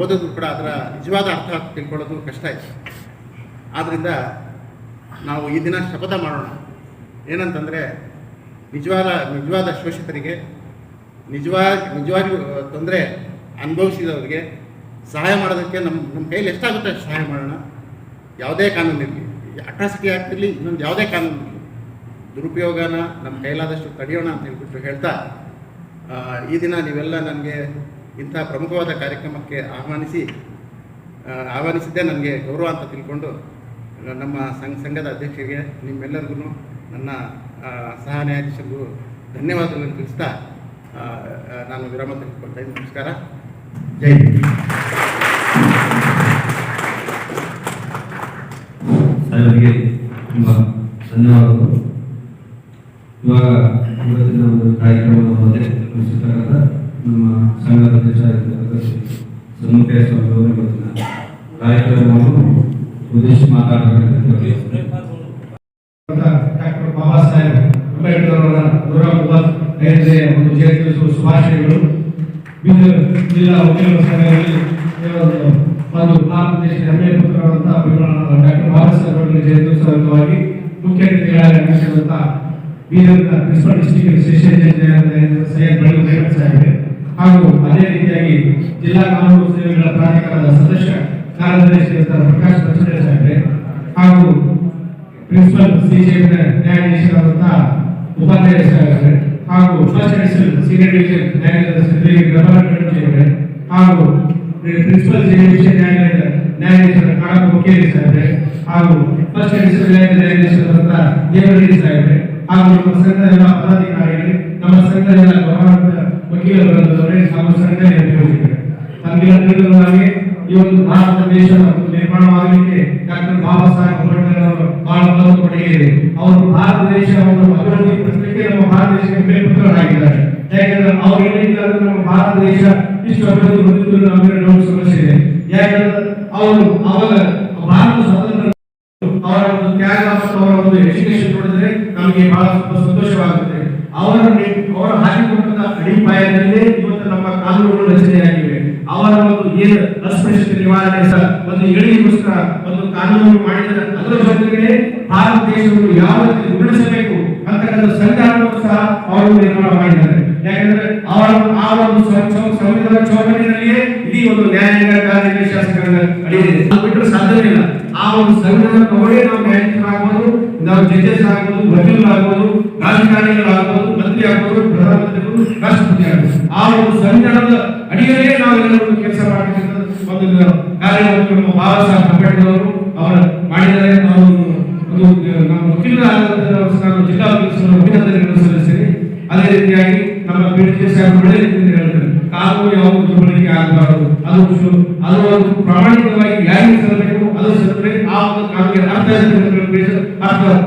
ಓದಿದ್ರು ಕೂಡ ಅದರ ನಿಜವಾದ ಅರ್ಥ ತಿಳ್ಕೊಳ್ಳೋದು ಕಷ್ಟ ಇದೆ. ಆದ್ದರಿಂದ ನಾವು ಈ ದಿನ ಶಪಥ ಮಾಡೋಣ. ಏನಂತಂದರೆ ನಿಜವಾದ ಶೋಷಿತರಿಗೆ, ನಿಜವಾಗ್ಲೂ ತೊಂದರೆ ಅನುಭವಿಸಿದವರಿಗೆ ಸಹಾಯ ಮಾಡೋದಕ್ಕೆ ನಮ್ಮ ಕೈಯಲ್ಲಿ ಎಷ್ಟಾಗುತ್ತೆ ಅಷ್ಟು ಸಹಾಯ ಮಾಡೋಣ. ಯಾವುದೇ ಕಾನೂನು ಇರಲಿ, ಅಟ್ರಾಸಿಟಿ ಆಗ್ತಿರಲಿ, ಇನ್ನೊಂದು ಯಾವುದೇ ಕಾನೂನು ಇರಲಿ, ದುರುಪಯೋಗನ ನಮ್ಮ ಕೈಲಾದಷ್ಟು ತಡೆಯೋಣ ಅಂತ ಹೇಳ್ಬಿಟ್ಟು ಹೇಳ್ತಾ, ಈ ದಿನ ನೀವೆಲ್ಲ ನನಗೆ ಇಂಥ ಪ್ರಮುಖವಾದ ಕಾರ್ಯಕ್ರಮಕ್ಕೆ ಆಹ್ವಾನಿಸಿದ್ದೇ ನನಗೆ ಗೌರವ ಅಂತ ತಿಳ್ಕೊಂಡು ನಮ್ಮ ಸಂಘದ ಅಧ್ಯಕ್ಷರಿಗೆ ನಿಮ್ಮೆಲ್ಲರಿಗೂ ನನ್ನ ಸಹ ನ್ಯಾಯಾಧೀಶರಿಗೂ ಧನ್ಯವಾದಗಳನ್ನು ತಿಳಿಸ್ತಾ ನಾನು ವಿರಾಮ ತೆಗೆದುಕೊಳ್ತಾ ಇದ್ದೀನಿ. ನಮಸ್ಕಾರ. ಜೈ ಹಿಂದ್. ಸಾಹೇಬರಿಗೆ ತುಂಬ ಧನ್ಯವಾದಗಳು. ಇವಾಗ ಇವತ್ತಿನ ಒಂದು ಕಾರ್ಯಕ್ರಮವನ್ನು ಅಧ್ಯಕ್ಷತಕ್ಕಂಥ ನಮ್ಮ ಸಂಘದ ಅಧ್ಯಕ್ಷರಾಗಿರ್ತಕ್ಕಂಥ ಸನ್ಮುಖೇಶ ಸ್ವಾಮಿ ಅವರು ಇವತ್ತಿನ ಕಾರ್ಯಕ್ರಮವನ್ನು ಉದ್ದೇಶಿಸಿ ಮಾತಾಡಬೇಕಂತ ಡಾಕ್ಟರ್ ಬಾಬಾ ಸಾಹೇಬ್ ಅಂಬೇಡ್ಕರ್ ಅವರ 135ನೇ ಒಂದು ಜಯಂತಿ ಶುಭಾಶಯಗಳು. ಬೀದರ್ ಜಿಲ್ಲಾ ವಕೀಲರ ಸಂಘದಲ್ಲಿ ಒಂದು ಭಾರತ ದೇಶದ ಹೆಮ್ಮೆಯ ಪುತ್ರರಾದಂತಹ ಡಾಕ್ಟರ್ ಬಾಬಾ ಸಾಹೇಬ್ ಅವರ ಜಯಂತ್ಯೋತ್ಸವ ಅಂಗವಾಗಿ ಮುಖ್ಯ ಅತಿಥಿಗಳಾಗಿ ಆಗಮಿಸಿದಂತಹ ಬೀದರ್ನ principal district session judge Syed ಬಳಿ ಸಾಹೇಬ್ ಹಾಗೂ ಅದೇ ರೀತಿಯಾಗಿ ಜಿಲ್ಲಾ ಕಾನೂನು ಸೇವೆಗಳ ಪ್ರಾಧಿಕಾರದ ಸದಸ್ಯ ಕಾರ್ಯದರ್ಶಿ ಪ್ರಕಾಶ್ ಬಚ್ಚಡೆ ಸಾಹೇಬ್ರೆ ಹಾಗೂ ಪ್ರಿನ್ಸಿಪಲ್ ಸಿಜೆಎಂ ನ್ಯಾಯಾಧೀಶರಾದಂತಹ ಉಪಾಧ್ಯಾಯ ಸಾಹೇಬ್ರೆ ಹಾಗೂ ಫಸ್ಟ್ ಅಡಿಷನಲ್ ಸೀನಿಯರ್ ಡಿವಿಷನ್ ನ್ಯಾಯಾಧೀಶ ಗೃಹರಾಜ್ ಹಾಗೂ ಪ್ರಿನ್ಸಿಪಲ್ ಡಿವಿಷನ್ ನ್ಯಾಯಾಧೀಶರ ಕಾಳಪ್ಪ ಮುಖೇರಿ ಸಾಹೇಬ್ರೆ ಹಾಗೂ ಫಸ್ಟ್ ಅಡಿಷನಲ್ ನ್ಯಾಯಾಧೀಶರಾದಂತಹ ದೇವರೆಡ್ಡಿ ಸಾಹೇಬ್ರೆ ಹಾಗೂ ನಮ್ಮ ಸಂಘದ ಎಲ್ಲ ಪದಾಧಿಕಾರಿಗಳು, ನಮ್ಮ ಸಂಘದ ಎಲ್ಲ ಗೌರವಾನ್ವಿತ ವಕೀಲ ವೃಂದದವರೇ ಹಾಗೂ ಸಂಘದ ನಿರ್ದೇಶಕರು, ತಮಗೆಲ್ಲ ತಿಳಿದಿರುವ ಹಾಗೆ ಈ ಒಂದು ಭಾರತ ದೇಶದ ನಿರ್ಮಾಣವಾಗಲಿಕ್ಕೆ ಡಾಕ್ಟರ್ ಬಾಬಾ ಸಾಹೇಬ್ ಅಂಬೇಡ್ಕರ್ ಅವರು ಬಹಳ ಮಹತ್ವ ಕೊಡುಗೆ ಇದೆ. ಅವರು ಭಾರತ ದೇಶವನ್ನು ಅಭಿವೃದ್ಧಿ ಪಡಿಸಲಿಕ್ಕೆ ನಮ್ಮ ಭಾರತ ದೇಶಕ್ಕೆ ಮೇಲ್ಪುತ್ರರಾಗಿದ್ದಾರೆ. ಯಾಕಂದ್ರೆ ಅವ್ರು ಏನಿಲ್ಲ ಅಂದ್ರೆ ನಮ್ಮ ಭಾರತ ದೇಶ ಇಷ್ಟು ಅಭಿವೃದ್ಧಿ ಹೊಂದಿದ್ದು ನಮಗೆ ದೊಡ್ಡ ಸಮಸ್ಯೆ ಇದೆ. ಯಾಕಂದ್ರೆ ಅವರು ಅವಾಗ ಭಾರತ ಸ್ವತಂತ್ರ ಅವರ ಒಂದು ತ್ಯಾಗ ಮತ್ತು ಅವರ ಒಂದು ಎಜುಕೇಶನ್ ನೋಡಿದ್ರೆ ನಮಗೆ ಬಹಳ ಸಂತೋಷವಾಗುತ್ತೆ. ಅವರ ಹಾಕಿಕೊಂಡ ಅಡಿಪಾಯದಲ್ಲಿ ಇವತ್ತು ನಮ್ಮ ಕಾನೂನುಗಳು ರಚನೆಯಾಗಿವೆ. ಅವರ ಒಂದು ಏನು ಅಸ್ಪೃಶ್ಯತೆ ನಿವಾರಣೆ ಒಂದು ಏಳಿಗೆಗೋಸ್ಕರ ಒಂದು ಕಾನೂನು ಮಾಡಿದರೆ ಅದರ ಜೊತೆಗೆ ಭಾರತ ದೇಶವನ್ನು ಯಾವ ರೀತಿ ಉಳಿಸಬೇಕು ಅಂತಕ್ಕಂಥ ಸಂವಿಧಾನವನ್ನು ಸಹ ಅವರು ನಿರ್ಮಾಣ ಮಾಡಿದ್ದಾರೆ. ಯಾಕಂದ್ರೆ ಅವರ ಆ ಒಂದು ಸಂವಿಧಾನ ಚೌಕಟ್ಟಿನಲ್ಲಿಯೇ ಇಡೀ ಒಂದು ನ್ಯಾಯಾಂಗ ಕಾನೂನು ಶಾಸಕರ ಅಡಿಯಿದೆ. ಬಿಟ್ಟರೆ ಸಾಧ್ಯವಿಲ್ಲ. ಆ ಒಂದು ಸಂವಿಧಾನ ತಗೊಂಡೇ ನಾವು ನ್ಯಾಯಾಧೀಶರಾಗಬಹುದು, ನಾವು ಜಡ್ಜಸ್ ಆಗಬಹುದು, ವಕೀಲರಾಗಬಹುದು, ರಾಜಕಾರಣಿಗಳಾಗಬಹುದು, ಮಂತ್ರಿ ಆಗಬಹುದು, ಪ್ರಧಾನಮಂತ್ರಿಗಳು, ರಾಷ್ಟ್ರಪತಿ ಆಗಬಹುದು. ಆ ಒಂದು ಸಂವಿಧಾನದ ಅಡಿಯಲ್ಲೇ ನಾವೆಲ್ಲರೂ ಕೆಲಸ ಮಾಡಬೇಕಂತ ಒಂದು ಕಾರ್ಯವನ್ನು ನಮ್ಮ ಬಾಬಾ ಸಾಹೇಬ್ ಅಂಬೇಡ್ಕರ್ ಅವರು ಮಾಡಿದ್ದಾರೆ. ನಮ್ಮ ವಕೀಲರಾದಂತಹ ಜಿಲ್ಲಾ ವಕೀಲರ ಅಭಿನಂದನೆಗಳನ್ನು ಸಲ್ಲಿಸ್ತೀನಿ. ಅದೇ ರೀತಿಯಾಗಿ ನಮ್ಮ ಪಿ.ಟಿ. ಸಾಹೇಬ್ ಒಳ್ಳೆ ರೀತಿಯಲ್ಲಿ ಹೇಳ್ತಾರೆ, ಕಾನೂನು ಯಾವುದು ದುರ್ಬಳಕೆ ಆಗಬಾರದು, ಅದು ಒಂದು ಪ್ರಾಮಾಣಿಕವಾಗಿ ಯಾರಿಗೆ ಸಲ್ಲಬೇಕು ಅದು ಸಲ್ಲದೆ ಆ ಒಂದು ಕಾನೂನಿಗೆ ಅರ್ಥ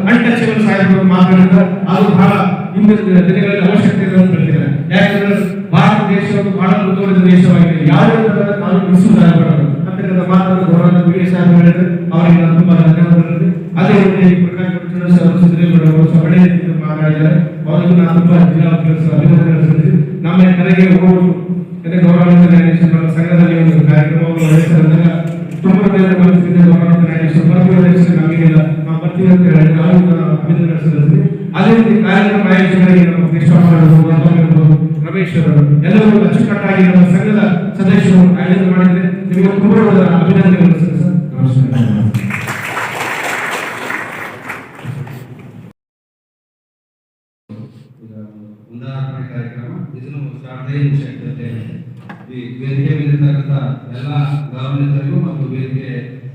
ಅನ್ಟಚಬಲ್ ಸಾಹೇಬರು ಮಾತಾಡಿದ ಅದು ಬಹಳ ಹಿಂದಿನ ದಿನಗಳಲ್ಲಿ ಅವಶ್ಯಕತೆ ಇದೆ ಅಂತ ಹೇಳ್ತಿದ್ದಾರೆ. ಯಾಕಂದ್ರೆ ಭಾರತ ದೇಶ ಒಂದು ಬಹಳ ಮುಂದುವರಿದ ದೇಶವಾಗಿದೆ. ಯಾವುದೇ ತರಹದ ಕಾನೂನು ಮಿಸುವುದಾಗಬಾರದು ಅಂತಕ್ಕಂಥ ಮಾತನ್ನು ಗೌರವ ಪಿ.ಟಿ. ಸಾಹೇಬ್ ಹೇಳಿದ್ರೆ ಅವರಿಗೆ ನಾನು ತುಂಬಾ ಧನ್ಯವಾದಗಳು. ಅದೇ ರೀತಿ ಪ್ರಕಾಶ್ ಬಚ್ಚಡೆ ಅವರು ಸಿದ್ದರಾಮಯ್ಯ ಅವರು ಒಳ್ಳೆಯ ರೀತಿಯಲ್ಲಿ ಮಾತನಾಡಿದ್ದಾರೆ. ಅವರಿಗೂ ನಾನು ತುಂಬಾ ಜಿಲ್ಲಾ ವಕೀಲರ ಅಭಿನಂದನೆ ಸಲ್ಲಿಸಿ ನಮ್ಮ ಕರೆಗೆ ಹೋಗುವುದು ಗೌರವಾನ್ವಿತ ನ್ಯಾಯಾಧೀಶರ ಸಂಘದಲ್ಲಿ ಒಂದು ಕಾರ್ಯಕ್ರಮವನ್ನು ನಡೆಸಿದಾಗ ತುಂಬಾ ಪರಿಸ್ಥಿತಿ ಗೌರವಾನ್ವಿತ ನ್ಯಾಯಾಧೀಶರು ಬರ್ತೀವಿ ನಮಗೆಲ್ಲ ನಾವು ಬರ್ತೀವಿ ಅಂತ ಹೇಳಿ ನಾವು ಅಭಿನಂದನೆ ಸಲ್ಲಿಸಿ ಅದೇ ರೀತಿ ಕಾರ್ಯಕ್ರಮ ಆಯೋಜಕರಿಗೆ ನಮ್ಮ ಕೃಷ್ಣ ರಮೇಶ್ ಅವರು ಎಲ್ಲರೂ ಅಚ್ಚುಕಟ್ಟಾಗಿ ನಮ್ಮ ಸಂಘದ ಸದಸ್ಯರು ಆಯೋಜನೆ ಮಾಡಿದ್ರೆ ನಿಮಗೆ ತುಂಬಾ ಅಭಿನಂದನೆಗಳು ಸರ್. ನಮಸ್ಕಾರ. ಉದಾಹರಣೆ ಕಾರ್ಯಕ್ರಮ ಇದನ್ನು ಶಾರದೆಯ ಈ ವೇದಿಕೆ ಮೇಲಿರ್ತಕ್ಕಂಥ ಎಲ್ಲ ಗೌರವಾನ್ವಿತರಿಗೂ ಮತ್ತು ವೇದಿಕೆ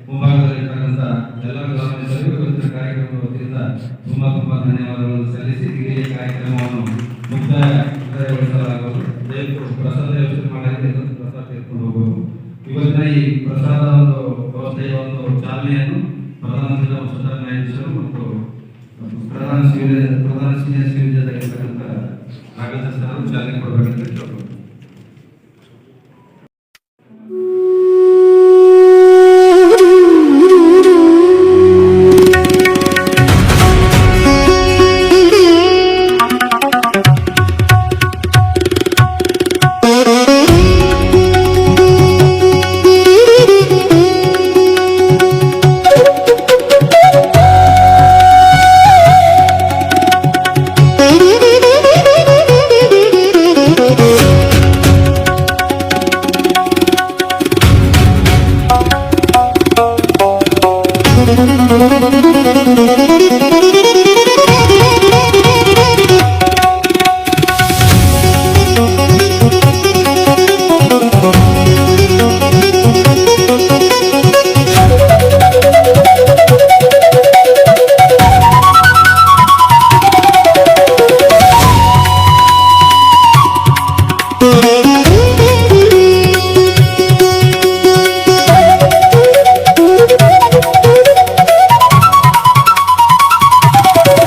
ಮುಂಭಾಗದಲ್ಲಿರ್ತಕ್ಕಂಥ ಎಲ್ಲ ಗೌರವಾನ್ವಿತರಿಗೂ ಇವತ್ತಿನ ಕಾರ್ಯಕ್ರಮದ ವತಿಯಿಂದ ತುಂಬಾ ಧನ್ಯವಾದಗಳನ್ನು ಸಲ್ಲಿಸಿ ಈ ಕಾರ್ಯಕ್ರಮವನ್ನು ಮುಕ್ತಾಯಗೊಳಿಸಲಾಗುವುದು. ದಯವಿಟ್ಟು ಪ್ರಸಾದ ವ್ಯವಸ್ಥೆ ಮಾಡಿ ಪ್ರಸಾದ ತೆಗೆದುಕೊಂಡು ಹೋಗಬಹುದು. ಇವತ್ತಿನ ಈ ಪ್ರಸಾದ ಒಂದು ವ್ಯವಸ್ಥೆಯ ಒಂದು ಚಾಲನೆಯನ್ನು ಪ್ರಧಾನ ಜಿಲ್ಲಾ ನ್ಯಾಯಾಧೀಶರು ಮತ್ತು ಪ್ರಧಾನ ಸೀನಿಯರ್ ಸಿವಿಲ್ ಜಜ್ ಆಗಿರ್ತಕ್ಕಂಥ ನಾಗೇಂದ್ರ ಸರ್ ಅವರು ಚಾಲನೆ ಕೊಡಬೇಕಂತ ಕೇಳ್ಬೋದು.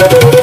ಧನ್ಯವಾದಗಳು.